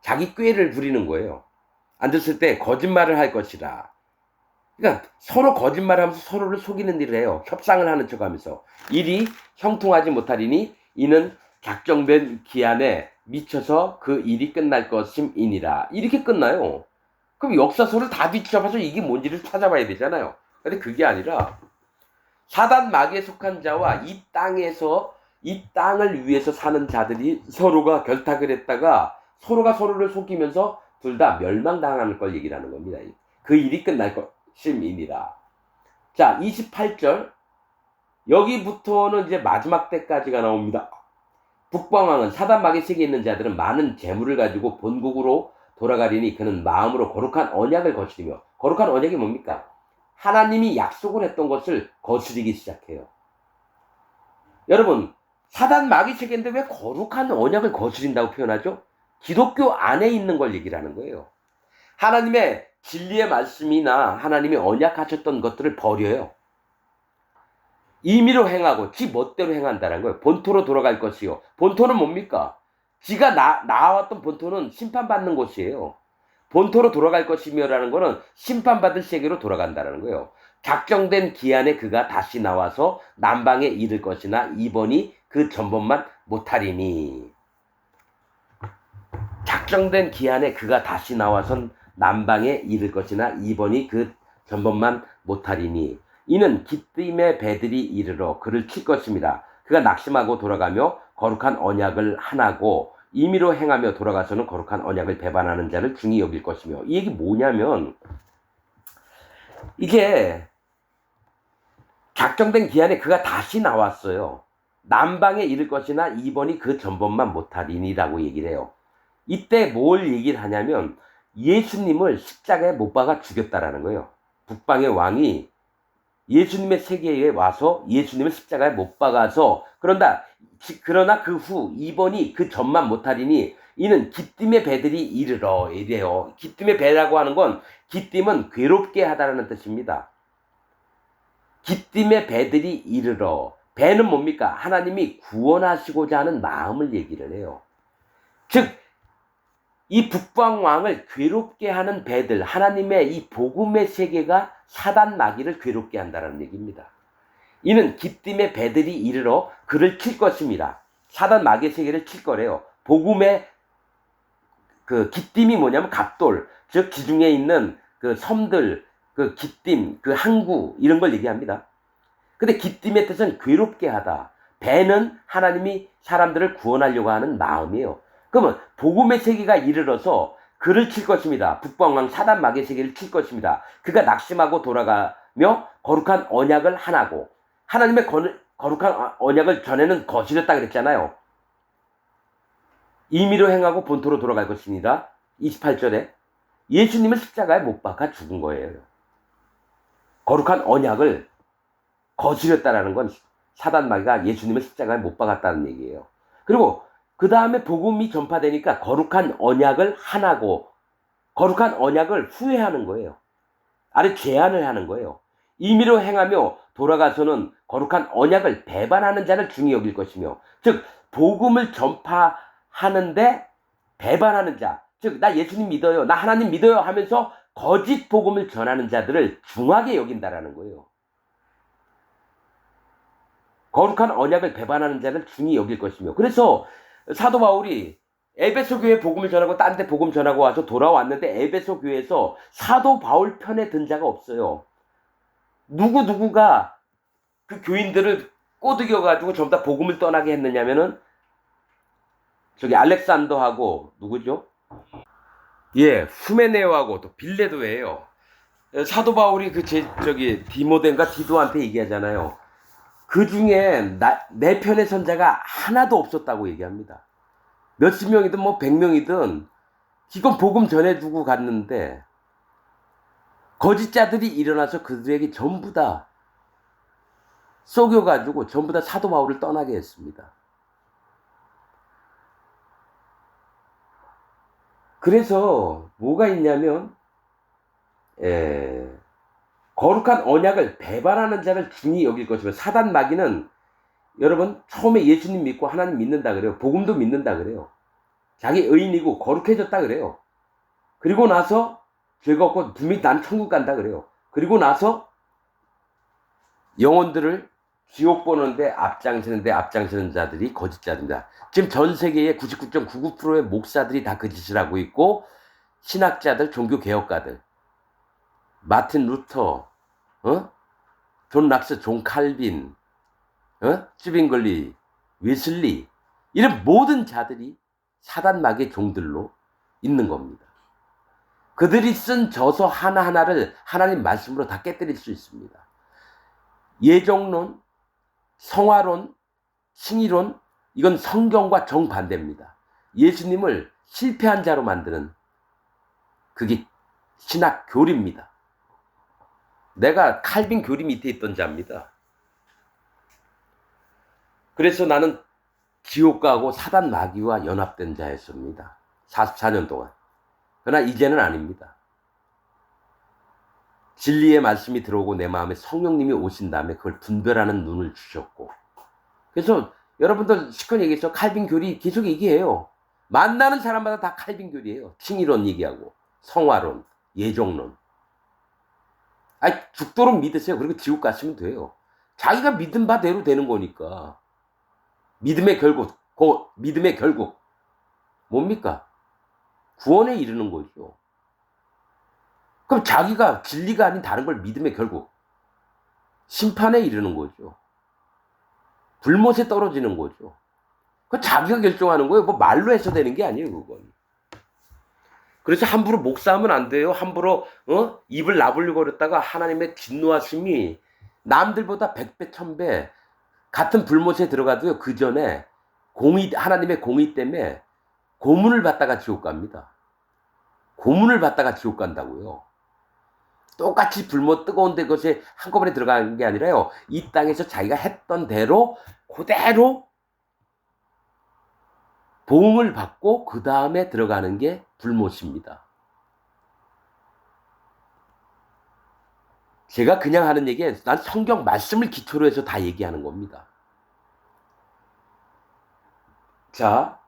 자기 꾀를 부리는 거예요. 앉았을 때 거짓말을 할 것이라. 그러니까 서로 거짓말하면서 서로를 속이는 일을 해요. 협상을 하는 척하면서 일이 형통하지 못하리니 이는 작정된 기한에 미쳐서 그 일이 끝날 것임이니라. 이렇게 끝나요. 그럼 역사서를 다 뒤쳐봐서 이게 뭔지를 찾아봐야 되잖아요. 근데 그게 아니라 사단 마귀에 속한 자와 이 땅에서 이 땅을 위해서 사는 자들이 서로가 결탁을 했다가 서로가 서로를 속이면서 둘 다 멸망당하는 걸 얘기를 하는 겁니다. 그 일이 끝날 것임이니라. 자, 28절. 여기부터는 이제 마지막 때까지가 나옵니다. 북방왕은 사단 마귀 세계에 있는 자들은 많은 재물을 가지고 본국으로 돌아가리니 그는 마음으로 거룩한 언약을 거스리며, 거룩한 언약이 뭡니까? 하나님이 약속을 했던 것을 거스리기 시작해요. 여러분, 사단 마귀 세계인데 왜 거룩한 언약을 거스린다고 표현하죠? 기독교 안에 있는 걸 얘기를 하는 거예요. 하나님의 진리의 말씀이나 하나님이 언약하셨던 것들을 버려요. 임의로 행하고 지 멋대로 행한다는 거예요. 본토로 돌아갈 것이요. 본토는 뭡니까? 지가 나왔던 본토는 심판받는 곳이에요. 본토로 돌아갈 것이며라는 거는 심판받을 세계로 돌아간다는 거예요. 작정된 기한에 그가 다시 나와서 남방에 이를 것이나 이번이 그 전번만 못하리니. 작정된 기한에 그가 다시 나와선 남방에 이를 것이나 이번이 그 전번만 못하리니 이는 기띔의 배들이 이르러 그를 칠 것입니다. 그가 낙심하고 돌아가며 거룩한 언약을 하나고 임의로 행하며 돌아가서는 거룩한 언약을 배반하는 자를 중히 여길 것이며. 이 얘기 뭐냐면 이게 작정된 기한에 그가 다시 나왔어요. 남방에 이를 것이나 이번이 그 전번만 못하리니라고 얘기를 해요. 이때 뭘 얘기를 하냐면 예수님을 십자가에 못 박아 죽였다라는 거예요. 북방의 왕이 예수님의 세계에 와서 예수님을 십자가에 못 박아서 그러나 그 후 이번이 그 전만 못하리니 이는 기띔의 배들이 이르러 이래요. 기띔의 배라고 하는 건 기띔은 괴롭게 하다라는 뜻입니다. 기띔의 배들이 이르러. 배는 뭡니까? 하나님이 구원하시고자 하는 마음을 얘기를 해요. 즉 이 북방왕을 괴롭게 하는 배들, 하나님의 이 복음의 세계가 사단 마귀를 괴롭게 한다는 얘기입니다. 이는 기띔의 배들이 이르러 그를 칠 것입니다. 사단 마귀의 세계를 칠 거래요. 복음의 그 기띔이 뭐냐면 갑돌, 즉 지중해에 있는 그 섬들, 그 기띔, 그 항구 이런 걸 얘기합니다. 근데 기띔의 뜻은 괴롭게 하다. 배는 하나님이 사람들을 구원하려고 하는 마음이에요. 그러면 복음의 세계가 이르러서 그를 칠 것입니다. 북방왕 사단 마귀의 세계를 칠 것입니다. 그가 낙심하고 돌아가며 거룩한 언약을 하나고, 하나님의 거룩한 언약을 전에는 거스렸다 그랬잖아요. 임의로 행하고 본토로 돌아갈 것입니다. 28절에 예수님을 십자가에 못 박아 죽은 거예요. 거룩한 언약을 거스렸다라는 건 사단 마귀가 예수님을 십자가에 못 박았다는 얘기예요. 그리고 그 다음에 복음이 전파되니까 거룩한 언약을 하나고, 거룩한 언약을 후회하는 거예요. 아래 제한을 하는 거예요. 임의로 행하며 돌아가서는 거룩한 언약을 배반하는 자를 중히 여길 것이며, 즉 복음을 전파하는데 배반하는 자, 즉 나 예수님 믿어요, 나 하나님 믿어요 하면서 거짓 복음을 전하는 자들을 중하게 여긴다라는 거예요. 거룩한 언약을 배반하는 자를 중히 여길 것이며. 그래서 사도 바울이 에베소 교회 복음을 전하고 딴 데 복음 전하고 와서 돌아왔는데 에베소 교회에서 사도 바울 편에 든 자가 없어요. 누구가 그 교인들을 꼬드겨가지고 전부 다 복음을 떠나게 했느냐면은 저기 알렉산더하고 누구죠? 예, 후메네오하고 또 빌레도예요. 사도 바울이 저기 디모데인가 디도한테 얘기하잖아요. 그 중에 내 편에 선 자가 하나도 없었다고 얘기합니다. 몇십 명이든 뭐 100명이든 이건 복음 전해주고 갔는데 거짓자들이 일어나서 그들에게 전부 다 속여가지고 전부 다 사도 바울을 떠나게 했습니다. 그래서 뭐가 있냐면 거룩한 언약을 배반하는 자를 중히 여길 것이며, 사단 마귀는 여러분 처음에 예수님 믿고 하나님 믿는다 그래요. 복음도 믿는다 그래요. 자기 의인이고 거룩해졌다 그래요. 그리고 나서 죄가 없고 분명히 난 천국 간다 그래요. 그리고 나서 영혼들을 지옥 보는데 앞장서는 자들이 거짓자입니다. 지금 전 세계의 99.99%의 목사들이 다 그 짓을 하고 있고, 신학자들, 종교개혁가들, 마틴 루터, 존 락스, 존 칼빈, 쯔빙글리, 웨슬리, 이런 모든 자들이 사단 마귀의 종들로 있는 겁니다. 그들이 쓴 저서 하나하나를 하나님 말씀으로 다 깨뜨릴 수 있습니다. 예정론, 성화론, 신의론, 이건 성경과 정반대입니다. 예수님을 실패한 자로 만드는 그게 신학 교리입니다. 내가 칼빈 교리 밑에 있던 자입니다. 그래서 나는 지옥 가고 사단 마귀와 연합된 자였습니다. 44년 동안. 그러나 이제는 아닙니다. 진리의 말씀이 들어오고 내 마음에 성령님이 오신 다음에 그걸 분별하는 눈을 주셨고, 그래서 여러분들 시커니 얘기해서 칼빈 교리 계속 얘기해요. 만나는 사람마다 다 칼빈 교리예요. 칭의론 얘기하고 성화론, 예정론. 죽도록 믿으세요. 그리고 지옥 가시면 돼요. 자기가 믿은 바대로 되는 거니까. 믿음의 결국 뭡니까? 구원에 이르는 거죠. 그럼 자기가 진리가 아닌 다른 걸 믿음의 결국 심판에 이르는 거죠. 불못에 떨어지는 거죠. 그 자기가 결정하는 거예요. 뭐 말로 해서 되는 게 아니에요, 그건. 그래서 함부로 목사하면 안 돼요. 함부로 입을 나불거렸다가 하나님의 진노하심이 남들보다 100배, 1000배 같은 불못에 들어가도요, 그 전에 하나님의 공의 때문에 고문을 받다가 지옥 갑니다. 고문을 받다가 지옥 간다고요. 똑같이 불못 뜨거운데 그것이 한꺼번에 들어가는 게 아니라요, 이 땅에서 자기가 했던 대로 그대로 보응을 받고 그 다음에 들어가는 게 불못입니다. 제가 그냥 하는 얘기에 난 성경 말씀을 기초로 해서 다 얘기하는 겁니다. 자,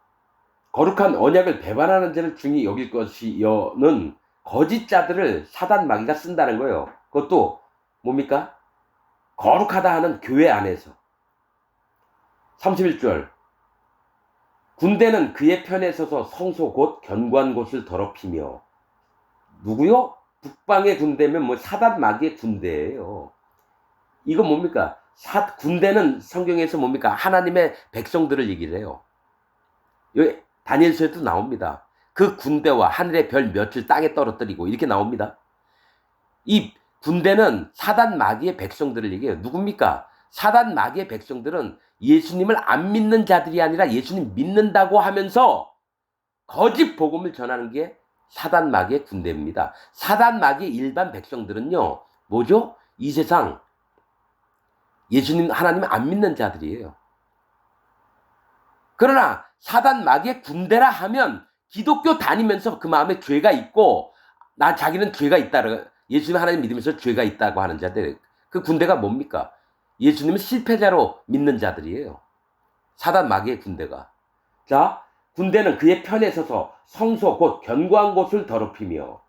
거룩한 언약을 배반하는 자를 중히 여길 것이여는 거짓자들을 사단 마귀가 쓴다는 거예요. 그것도 뭡니까? 거룩하다 하는 교회 안에서. 31절, 군대는 그의 편에 서서 성소 곧 견고한 곳을 더럽히며. 누구요? 북방의 군대면 뭐 사단 마귀의 군대예요. 이건 뭡니까? 군대는 성경에서 뭡니까? 하나님의 백성들을 얘기를 해요. 여기 다니엘서에도 나옵니다. 그 군대와 하늘의 별 몇을 땅에 떨어뜨리고 이렇게 나옵니다. 이 군대는 사단 마귀의 백성들을 얘기해요. 누굽니까? 사단 마귀의 백성들은 예수님을 안 믿는 자들이 아니라 예수님 믿는다고 하면서 거짓 복음을 전하는 게 사단 마귀의 군대입니다. 사단 마귀의 일반 백성들은요, 뭐죠? 이 세상 예수님 하나님 안 믿는 자들이에요. 그러나 사단 마귀의 군대라 하면 기독교 다니면서 그 마음에 죄가 있고 자기는 죄가 있다. 예수님 하나님 믿으면서 죄가 있다고 하는 자들. 그 군대가 뭡니까? 예수님은 실패자로 믿는 자들이에요. 사단 마귀의 군대가. 자, 군대는 그의 편에 서서 성소 곧 견고한 곳을 더럽히며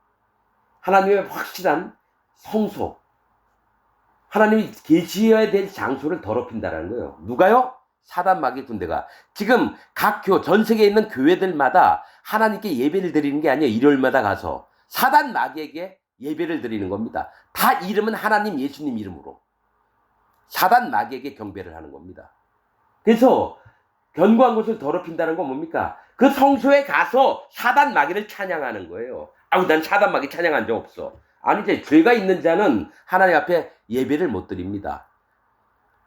하나님의 확실한 성소, 하나님이 계시해야 될 장소를 더럽힌다는 거예요. 누가요? 사단 마귀 군대가. 지금 각 전 세계에 있는 교회들마다 하나님께 예배를 드리는 게 아니에요. 일요일마다 가서 사단 마귀에게 예배를 드리는 겁니다. 다 이름은 하나님 예수님 이름으로 사단 마귀에게 경배를 하는 겁니다. 그래서 견고한 곳을 더럽힌다는 건 뭡니까? 그 성소에 가서 사단 마귀를 찬양하는 거예요. 아우, 난 사단 마귀 찬양한 적 없어. 아니지, 죄가 있는 자는 하나님 앞에 예배를 못 드립니다.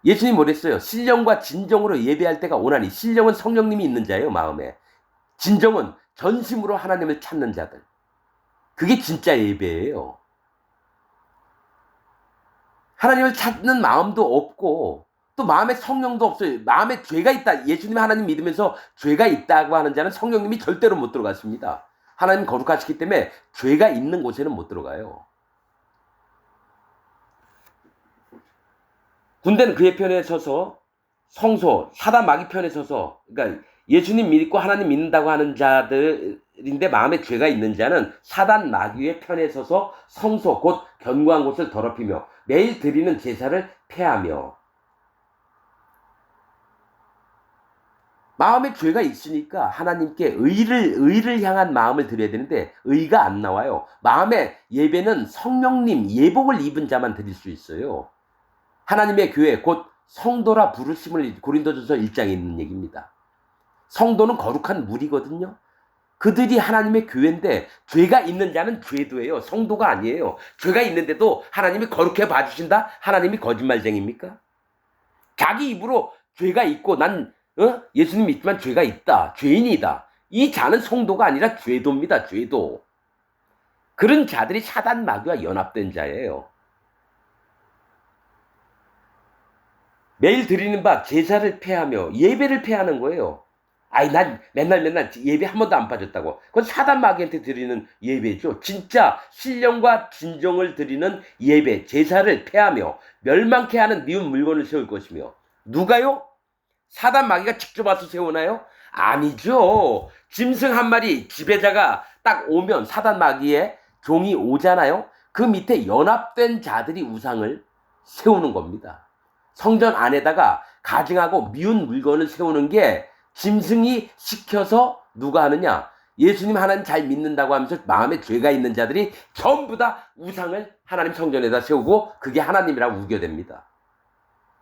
예수님이 뭐랬어요? 신령과 진정으로 예배할 때가 오나니. 신령은 성령님이 있는 자예요, 마음에. 진정은 전심으로 하나님을 찾는 자들. 그게 진짜 예배예요. 하나님을 찾는 마음도 없고 또 마음에 성령도 없어요. 마음에 죄가 있다. 예수님 하나님 믿으면서 죄가 있다고 하는 자는 성령님이 절대로 못 들어갔습니다. 하나님 거룩하시기 때문에 죄가 있는 곳에는 못 들어가요. 군대는 그의 편에 서서 성소, 사단 마귀 편에 서서, 그러니까 예수님 믿고 하나님 믿는다고 하는 자들인데 마음에 죄가 있는 자는 사단 마귀의 편에 서서 성소, 곧 견고한 곳을 더럽히며 매일 드리는 제사를 폐하며. 마음에 죄가 있으니까 하나님께 의를 향한 마음을 드려야 되는데 의가 안 나와요. 마음의 예배는 성령님 예복을 입은 자만 드릴 수 있어요. 하나님의 교회 곧 성도라 부르심을 고린도전서 1장에 있는 얘기입니다. 성도는 거룩한 무리거든요. 그들이 하나님의 교회인데 죄가 있는 자는 죄도예요. 성도가 아니에요. 죄가 있는데도 하나님이 거룩해 봐주신다? 하나님이 거짓말쟁입니까? 자기 입으로 죄가 있고 난 예수님 믿지만 죄가 있다. 죄인이다. 이 자는 성도가 아니라 죄도입니다. 죄도. 그런 자들이 사단 마귀와 연합된 자예요. 매일 드리는 바 제사를 폐하며 예배를 폐하는 거예요. 아이, 난 맨날 예배 한 번도 안 빠졌다고. 그건 사단 마귀한테 드리는 예배죠. 진짜 신령과 진정을 드리는 예배, 제사를 폐하며 멸망케 하는 미운 물건을 세울 것이며. 누가요? 사단 마귀가 직접 와서 세우나요? 아니죠. 짐승 한 마리 지배자가 딱 오면 사단 마귀의 종이 오잖아요. 그 밑에 연합된 자들이 우상을 세우는 겁니다. 성전 안에다가 가증하고 미운 물건을 세우는 게 짐승이 시켜서 누가 하느냐? 예수님 하나님 잘 믿는다고 하면서 마음에 죄가 있는 자들이 전부 다 우상을 하나님 성전에다 세우고 그게 하나님이라고 우겨댑니다.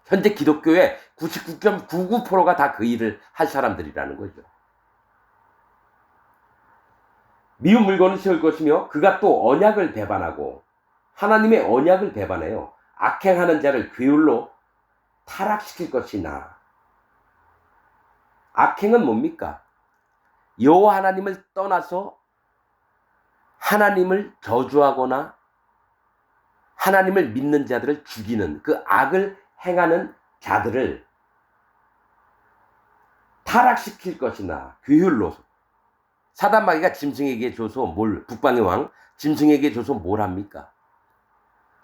현재 기독교의 99.99%가 다 그 일을 할 사람들이라는 거죠. 미운 물건을 세울 것이며 그가 또 언약을 배반하고 하나님의 언약을 배반해요. 악행하는 자를 괴율로 타락시킬 것이나. 악행은 뭡니까? 여호와 하나님을 떠나서 하나님을 저주하거나 하나님을 믿는 자들을 죽이는 그 악을 행하는 자들을 타락시킬 것이나 괴율로. 사단 마귀가 짐승에게 줘서 북방의 왕 짐승에게 줘서 뭘 합니까?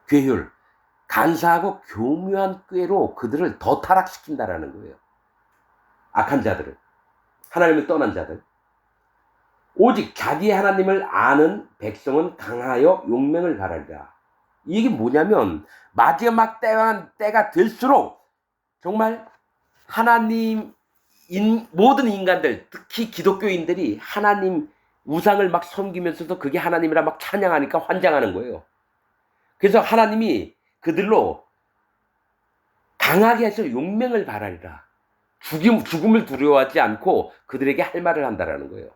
괴율. 간사하고 교묘한 꾀로 그들을 더 타락시킨다라는 거예요. 악한 자들을. 하나님을 떠난 자들. 오직 자기의 하나님을 아는 백성은 강하여 용맹을 바라리라. 이게 뭐냐면 마지막 때가 될수록 정말 하나님 모든 인간들, 특히 기독교인들이 하나님 우상을 막 섬기면서도 그게 하나님이라 막 찬양하니까 환장하는 거예요. 그래서 하나님이 그들로 강하게 해서 용맹을 바라리라. 죽음을 두려워하지 않고 그들에게 할 말을 한다라는 거예요.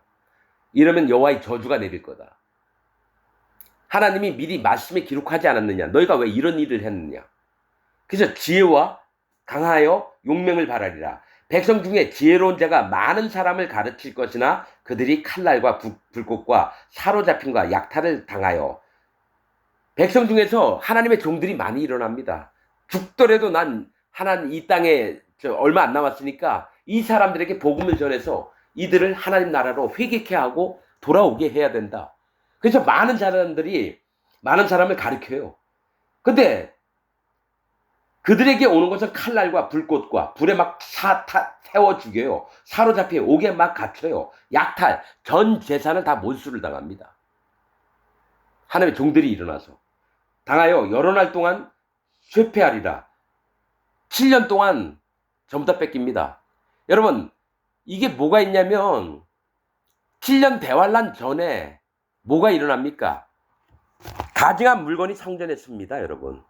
이러면 여호와의 저주가 내릴 거다. 하나님이 미리 말씀에 기록하지 않았느냐? 너희가 왜 이런 일을 했느냐? 그래서 지혜와 강하여 용맹을 바라리라. 백성 중에 지혜로운 자가 많은 사람을 가르칠 것이나 그들이 칼날과 불꽃과 사로잡힘과 약탈을 당하여. 백성 중에서 하나님의 종들이 많이 일어납니다. 죽더라도 난 하나님 이 땅에 얼마 안 남았으니까 이 사람들에게 복음을 전해서 이들을 하나님 나라로 회개케 하고 돌아오게 해야 된다. 그래서 많은 사람을 가르쳐요. 근데 그들에게 오는 것은 칼날과 불꽃과 불에 막 태워 죽여요. 사로잡혀 옥에 막 갇혀요. 약탈, 전 재산을 다 몰수를 당합니다. 하나님의 종들이 일어나서 당하여 여러 날 동안 쇠폐하리라. 7년 동안 전부 다 뺏깁니다. 여러분, 이게 뭐가 있냐면 7년 대환란 전에 뭐가 일어납니까? 가증한 물건이 성전에 씁니다. 여러분,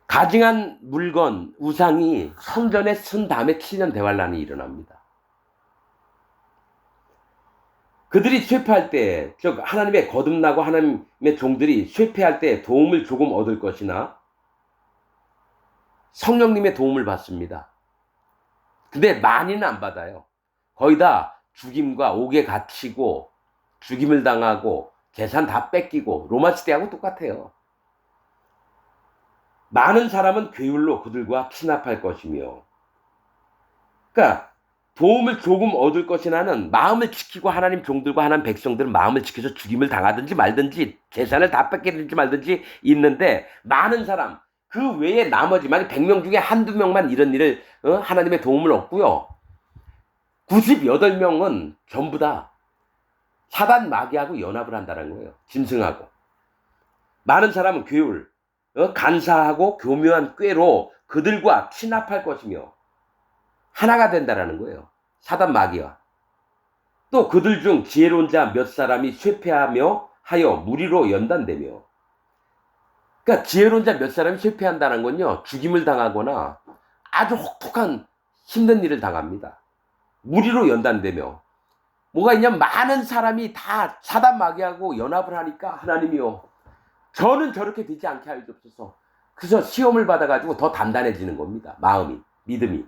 가증한 물건, 우상이 성전에 쓴 다음에 7년 대환란이 일어납니다. 그들이 쇠폐할 때, 즉 하나님의 거듭나고 하나님의 종들이 쇠폐할 때 도움을 조금 얻을 것이나 성령님의 도움을 받습니다. 근데 많이는 안 받아요. 거의 다 죽임과 옥에 갇히고 죽임을 당하고 재산 다 뺏기고 로마 시대하고 똑같아요. 많은 사람은 괴율로 그들과 친합할 것이며, 그러니까 도움을 조금 얻을 것이나는 마음을 지키고 하나님 종들과 하나님 백성들은 마음을 지켜서 죽임을 당하든지 말든지 재산을 다 뺏게 되든지 말든지 있는데, 많은 사람 그 외에 나머지 만약 100명 중에 한두 명만 이런 일을 하나님의 도움을 얻고요, 98명은 전부 다 사단 마귀하고 연합을 한다는 거예요. 짐승하고. 많은 사람은 괴율, 간사하고 교묘한 꾀로 그들과 친합할 것이며 하나가 된다라는 거예요. 사단 마귀와. 또 그들 중 지혜로운 자 몇 사람이 쇠폐하며 하여 무리로 연단되며. 그러니까 지혜로운 자 몇 사람이 쇠폐한다는 건요, 죽임을 당하거나 아주 혹독한 힘든 일을 당합니다. 무리로 연단되며. 뭐가 있냐면 많은 사람이 다 사단 마귀하고 연합을 하니까 하나님이요, 저는 저렇게 되지 않게 하옵소서. 그래서 시험을 받아가지고 더 단단해지는 겁니다. 마음이, 믿음이.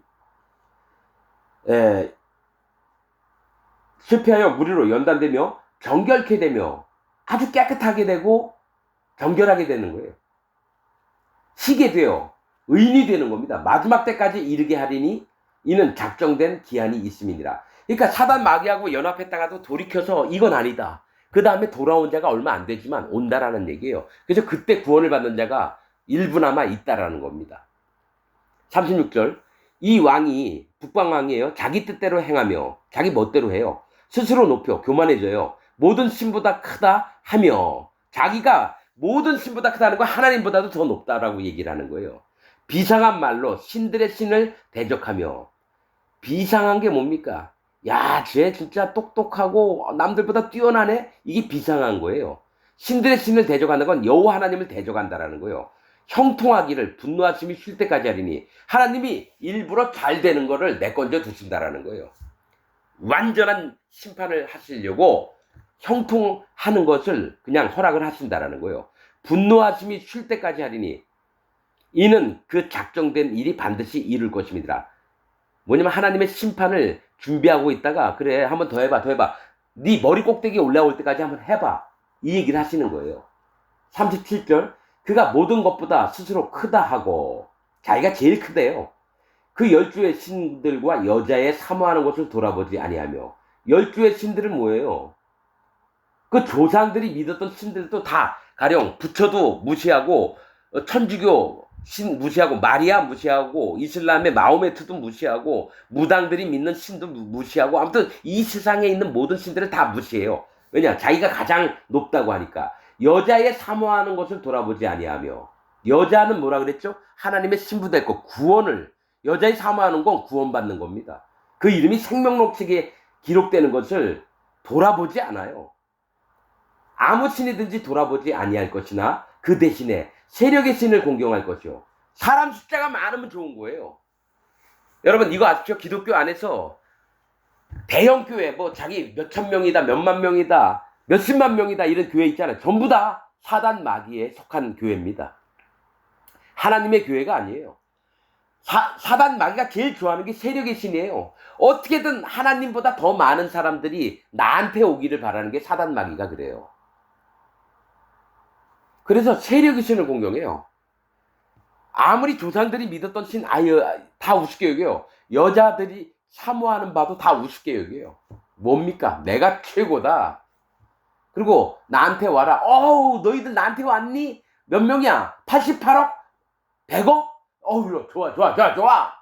실패하여 무리로 연단되며 정결케 되며 아주 깨끗하게 되고 정결하게 되는 거예요. 희게 되어 의인이 되는 겁니다. 마지막 때까지 이르게 하리니 이는 작정된 기한이 있음이니라. 그러니까 사단 마귀하고 연합했다가도 돌이켜서 이건 아니다, 그 다음에 돌아온 자가 얼마 안 되지만 온다라는 얘기예요. 그래서 그때 구원을 받는 자가 일부나마 있다라는 겁니다. 36절, 이 왕이 북방왕이에요. 자기 뜻대로 행하며 자기 멋대로 해요. 스스로 높여 교만해져요. 모든 신보다 크다 하며, 자기가 모든 신보다 크다는 건 하나님보다도 더 높다라고 얘기를 하는 거예요. 비상한 말로 신들의 신을 대적하며. 비상한 게 뭡니까? 야, 쟤 진짜 똑똑하고 남들보다 뛰어나네? 이게 비상한 거예요. 신들의 신을 대적하는 건 여호와 하나님을 대적한다라는 거예요. 형통하기를 분노하심이 쉴 때까지 하리니, 하나님이 일부러 잘 되는 거를 내건져 두신다라는 거예요. 완전한 심판을 하시려고 형통하는 것을 그냥 허락을 하신다라는 거예요. 분노하심이 쉴 때까지 하리니 이는 그 작정된 일이 반드시 이룰 것입니다. 뭐냐면 하나님의 심판을 준비하고 있다가, 그래 한번 더 해봐 네 머리 꼭대기에 올라올 때까지 한번 해봐, 이 얘기를 하시는 거예요. 37절, 그가 모든 것보다 스스로 크다 하고, 자기가 제일 크대요. 그 12의 신들과 여자의 사모하는 것을 돌아보지 아니하며. 12의 신들은 뭐예요? 그 조상들이 믿었던 신들도 다 가령 부처도 무시하고, 천주교 신 무시하고, 마리아 무시하고, 이슬람의 마호메트도 무시하고, 무당들이 믿는 신도 무시하고, 아무튼 이 세상에 있는 모든 신들을 다 무시해요. 왜냐? 자기가 가장 높다고 하니까. 여자의 사모하는 것을 돌아보지 아니하며. 여자는 뭐라 그랬죠? 하나님의 신부됐고 구원을, 여자의 사모하는 건 구원받는 겁니다. 그 이름이 생명록 책에 기록되는 것을 돌아보지 않아요. 아무 신이든지 돌아보지 아니할 것이나 그 대신에 세력의 신을 공경할 것이요. 사람 숫자가 많으면 좋은 거예요. 여러분 이거 아시죠? 기독교 안에서 대형 교회 뭐 자기 몇천 명이다 몇만 명이다 몇십만 명이다 이런 교회 있잖아요. 전부 다 사단 마귀에 속한 교회입니다. 하나님의 교회가 아니에요. 사단 마귀가 제일 좋아하는 게 세력의 신이에요. 어떻게든 하나님보다 더 많은 사람들이 나한테 오기를 바라는 게 사단 마귀가 그래요. 그래서 세력의 신을 공경해요. 아무리 조상들이 믿었던 신 아유 다 우습게 여겨요. 여자들이 사모하는 바도 다 우습게 여겨요. 뭡니까? 내가 최고다. 그리고 나한테 와라. 어우 너희들 나한테 왔니? 몇 명이야? 88억? 100억? 어우 좋아.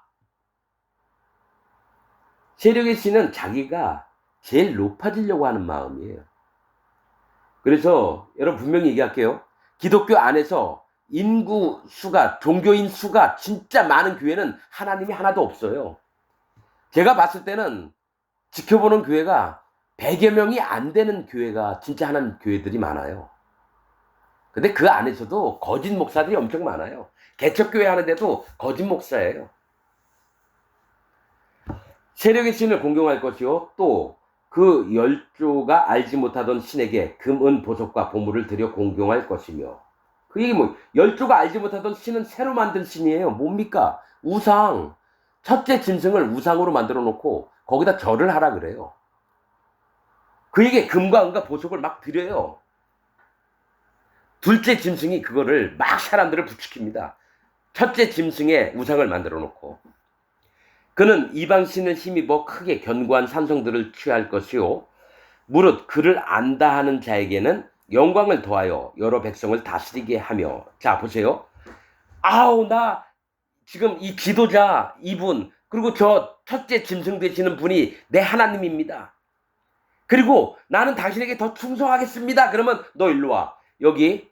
세력의 신은 자기가 제일 높아지려고 하는 마음이에요. 그래서 여러분 분명히 얘기할게요. 기독교 안에서 인구 수가, 종교인 수가 진짜 많은 교회는 하나님이 하나도 없어요. 제가 봤을 때는 지켜보는 교회가 100여 명이 안 되는 교회가 진짜 하는 교회들이 많아요. 근데 그 안에서도 거짓 목사들이 엄청 많아요. 개척교회 하는데도 거짓 목사예요. 세력의 신을 공경할 것이요. 또 그 열조가 알지 못하던 신에게 금, 은, 보석과 보물을 들여 공경할 것이며. 그 얘기 뭐 열조가 알지 못하던 신은 새로 만든 신이에요. 뭡니까? 우상. 첫째 짐승을 우상으로 만들어 놓고 거기다 절을 하라 그래요. 그에게 금과 은과 보석을 막 드려요. 둘째 짐승이 그거를 막 사람들을 부추깁니다. 첫째 짐승의 우상을 만들어 놓고. 그는 이방신을 힘입어 크게 견고한 산성들을 취할 것이요. 무릇 그를 안다 하는 자에게는 영광을 더하여 여러 백성을 다스리게 하며. 자 보세요. 아우 나 지금 이 지도자 이분 그리고 저 첫째 짐승 되시는 분이 내 하나님입니다. 그리고 나는 당신에게 더 충성하겠습니다. 그러면 너 일로 와. 여기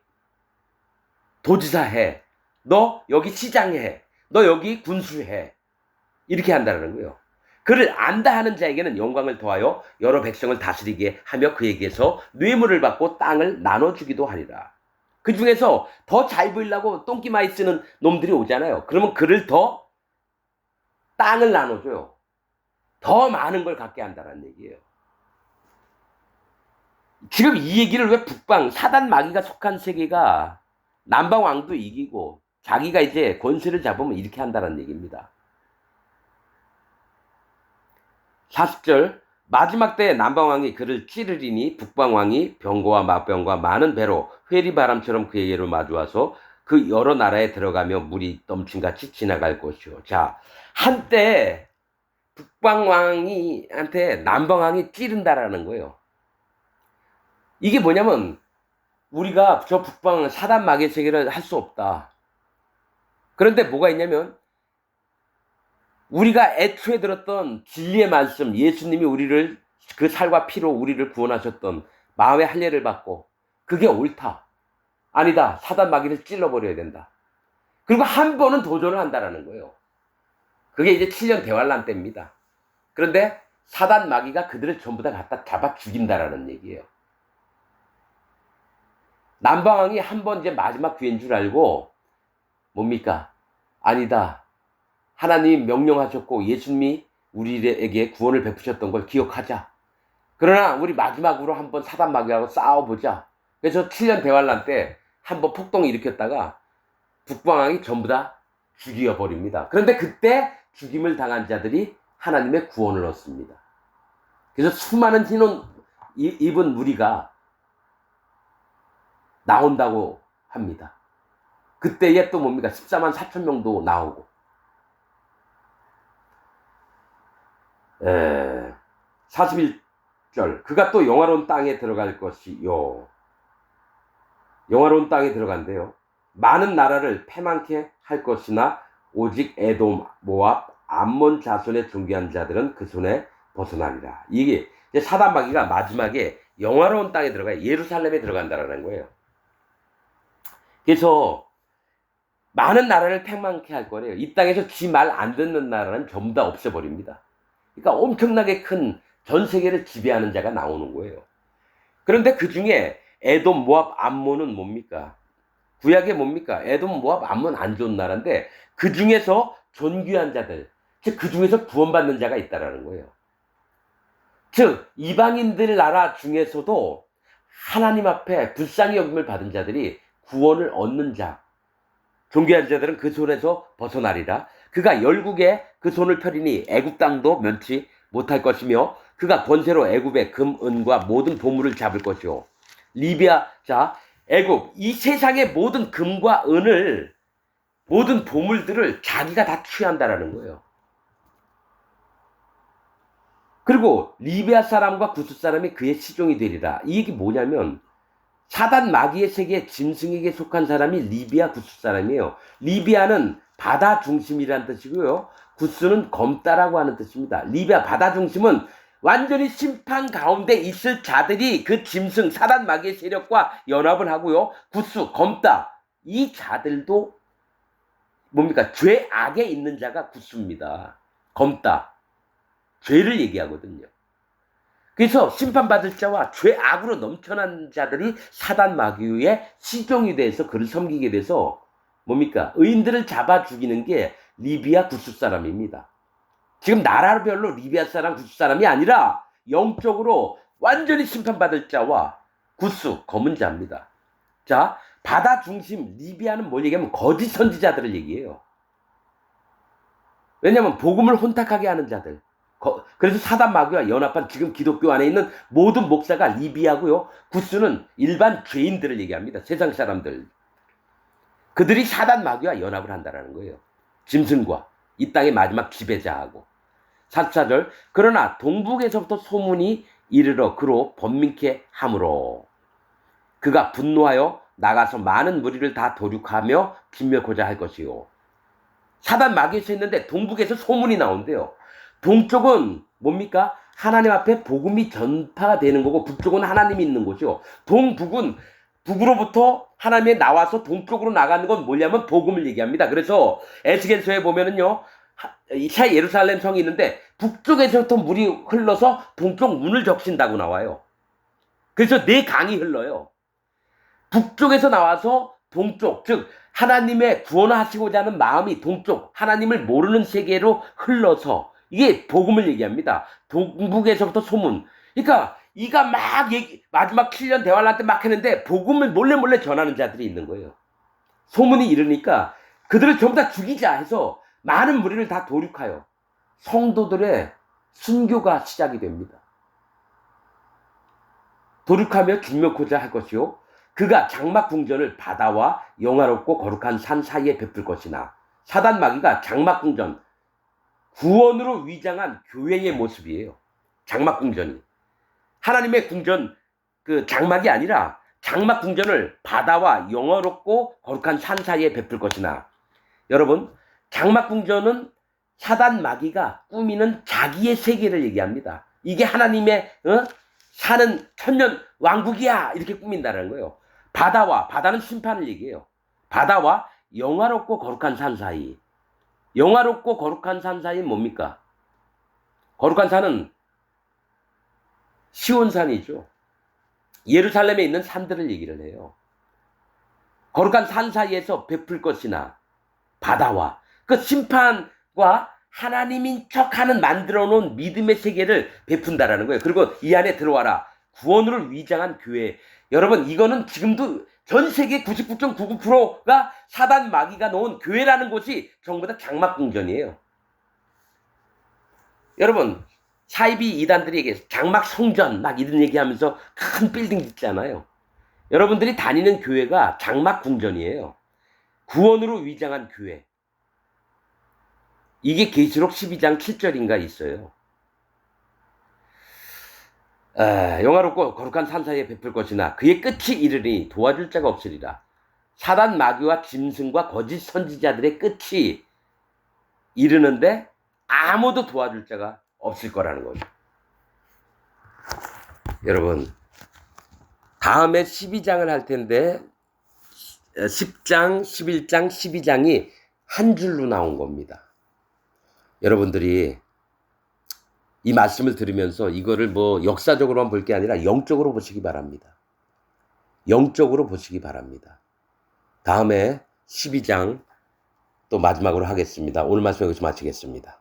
도지사 해. 너 여기 시장 해. 너 여기 군수 해. 이렇게 한다는 거예요. 그를 안다 하는 자에게는 영광을 더하여 여러 백성을 다스리게 하며 그에게서 뇌물을 받고 땅을 나눠주기도 하리라. 그 중에서 더 잘 보이려고 똥기 많이 쓰는 놈들이 오잖아요. 그러면 그를 더 땅을 나눠줘요. 더 많은 걸 갖게 한다는 얘기예요. 지금 이 얘기를 왜 북방 사단 마귀가 속한 세계가 남방 왕도 이기고 자기가 이제 권세를 잡으면 이렇게 한다는 얘기입니다. 40절 마지막 때에 남방왕이 그를 찌르리니 북방왕이 병거와 맞병과 많은 배로 회리바람처럼 그에게로 마주와서 그 여러 나라에 들어가며 물이 넘친같이 지나갈 것이요. 자, 한때 북방왕이한테 남방왕이 찌른다라는 거예요. 이게 뭐냐면 우리가 저 북방 사단 마귀의 세계를 할 수 없다. 그런데 뭐가 있냐면 우리가 애초에 들었던 진리의 말씀, 예수님이 우리를 그 살과 피로 우리를 구원하셨던 마음의 할례를 받고 그게 옳다. 아니다. 사단 마귀를 찔러버려야 된다. 그리고 한 번은 도전을 한다라는 거예요. 그게 이제 7년 대환란 때입니다. 그런데 사단 마귀가 그들을 전부 다 갖다 잡아 죽인다라는 얘기예요. 남방왕이 한 번 이제 마지막 기회인 줄 알고 뭡니까? 아니다. 하나님이 명령하셨고 예수님이 우리에게 구원을 베푸셨던 걸 기억하자. 그러나 우리 마지막으로 한번 사단 마귀하고 싸워보자. 그래서 7년 대환란 때 한번 폭동을 일으켰다가 북방왕이 전부 다 죽여버립니다. 그런데 그때 죽임을 당한 자들이 하나님의 구원을 얻습니다. 그래서 수많은 흰옷 입은 무리가 나온다고 합니다. 그때에 또 뭡니까? 14만 4천 명도 나오고. 41절 그가 또 영화로운 땅에 들어갈 것이요. 영화로운 땅에 들어간대요. 많은 나라를 패망케 할 것이나 오직 에돔, 모압, 암몬 자손의 존귀한 자들은 그 손에 벗어나리라. 이게 이제 사단 마귀가 마지막에 영화로운 땅에 들어가요. 예루살렘에 들어간다라는 거예요. 그래서 많은 나라를 패망케 할 거래요. 이 땅에서 지 말 안 듣는 나라는 전부 다 없애버립니다. 그러니까 엄청나게 큰 전 세계를 지배하는 자가 나오는 거예요. 그런데 그 중에 에돔, 모압, 암몬은 뭡니까? 구약에 뭡니까? 에돔, 모압, 암몬 안 좋은 나라인데 그 중에서 존귀한 자들, 즉 그 중에서 구원받는 자가 있다라는 거예요. 즉 이방인들 나라 중에서도 하나님 앞에 불쌍히 여김을 받은 자들이 구원을 얻는 자, 존귀한 자들은 그 손에서 벗어나리라. 그가 열국에 그 손을 펴리니 애굽 땅도 면치 못할 것이며 그가 권세로 애굽의 금, 은과 모든 보물을 잡을 것이요. 리비아, 자, 애굽, 이 세상의 모든 금과 은을, 모든 보물들을 자기가 다 취한다라는 거예요. 그리고 리비아 사람과 구스 사람이 그의 시종이 되리라. 이 얘기 뭐냐면 사단 마귀의 세계 짐승에게 속한 사람이 리비아 구스 사람이에요. 리비아는 바다 중심이라는 뜻이고요. 구스는 검다라고 하는 뜻입니다. 리비아 바다 중심은 완전히 심판 가운데 있을 자들이 그 짐승 사단 마귀의 세력과 연합을 하고요. 구스 검다 이 자들도 뭡니까? 죄악에 있는 자가 구스입니다. 검다 죄를 얘기하거든요. 그래서 심판받을 자와 죄악으로 넘쳐난 자들이 사단 마귀의 시종이 돼서 그를 섬기게 돼서 뭡니까? 의인들을 잡아 죽이는 게 리비아 구스 사람입니다. 지금 나라별로 리비아 사람, 구스 사람이 아니라 영적으로 완전히 심판받을 자와 구스, 검은 자입니다. 자, 바다 중심 리비아는 뭘 얘기하면 거짓 선지자들을 얘기해요. 왜냐하면 복음을 혼탁하게 하는 자들. 그래서 사단 마귀와 연합한 지금 기독교 안에 있는 모든 목사가 리비아고요. 구스는 일반 죄인들을 얘기합니다. 세상 사람들. 그들이 사단 마귀와 연합을 한다는 거예요. 짐승과 이 땅의 마지막 지배자하고. 4절 그러나 동북에서부터 소문이 이르러 그로 번민케 하므로 그가 분노하여 나가서 많은 무리를 다 도륙하며 진멸코자 할 것이요. 사단 마귀에서 했는데 동북에서 소문이 나온대요. 동쪽은 뭡니까? 하나님 앞에 복음이 전파가 되는 거고 북쪽은 하나님이 있는 곳이요. 동북은 북으로부터 하나님이 나와서 동쪽으로 나가는 건 뭐냐면 복음을 얘기합니다. 그래서 에스겔서에 보면은요. 새 예루살렘 성이 있는데 북쪽에서부터 물이 흘러서 동쪽 문을 적신다고 나와요. 그래서 네 강이 흘러요. 북쪽에서 나와서 동쪽, 즉 하나님의 구원하시고자 하는 마음이 동쪽, 하나님을 모르는 세계로 흘러서 이게 복음을 얘기합니다. 동북에서부터 소문. 그러니까 이가 막 마지막 7년 대환란 때 막 했는데 복음을 몰래 전하는 자들이 있는 거예요. 소문이 이르니까 그들을 전부 다 죽이자 해서 많은 무리를 다 도륙하여 성도들의 순교가 시작이 됩니다. 도륙하며 죽명코자 할 것이요. 그가 장막궁전을 바다와 영화롭고 거룩한 산 사이에 베풀 것이나 사단 마귀가 장막궁전, 구원으로 위장한 교회의 모습이에요. 장막궁전이. 하나님의 궁전, 그 장막이 아니라 장막궁전을 바다와 영화롭고 거룩한 산 사이에 베풀 것이나 여러분, 장막궁전은 사단 마귀가 꾸미는 자기의 세계를 얘기합니다. 이게 하나님의 사는 천년 왕국이야 이렇게 꾸민다는 거예요. 바다는 심판을 얘기해요. 바다와 영화롭고 거룩한 산 사이. 영화롭고 거룩한 산 사이는 뭡니까? 거룩한 산은 시온산이죠. 예루살렘에 있는 산들을 얘기를 해요. 거룩한 산 사이에서 베풀 것이나 바다와 그 심판과 하나님인 척하는 만들어 놓은 믿음의 세계를 베푼다라는 거예요. 그리고 이 안에 들어와라. 구원으로 위장한 교회. 여러분 이거는 지금도 전 세계 99.99%가 사단 마귀가 놓은 교회라는 곳이 전부 다 장막궁전이에요. 여러분 사이비 이단들이 얘기해서 장막 성전 막 이런 얘기하면서 큰 빌딩 짓잖아요. 여러분들이 다니는 교회가 장막궁전이에요. 구원으로 위장한 교회. 이게 계시록 12장 7절인가 있어요. 영화롭고 거룩한 산 사이에 베풀 것이나 그의 끝이 이르니 도와줄 자가 없으리라. 사단 마귀와 짐승과 거짓 선지자들의 끝이 이르는데 아무도 도와줄 자가 없을 거라는 거죠. 여러분 다음에 12장을 할 텐데 10장, 11장, 12장이 한 줄로 나온 겁니다. 여러분들이 이 말씀을 들으면서 이거를 뭐 역사적으로만 볼 게 아니라 영적으로 보시기 바랍니다. 영적으로 보시기 바랍니다. 다음에 12장 또 마지막으로 하겠습니다. 오늘 말씀 여기서 마치겠습니다.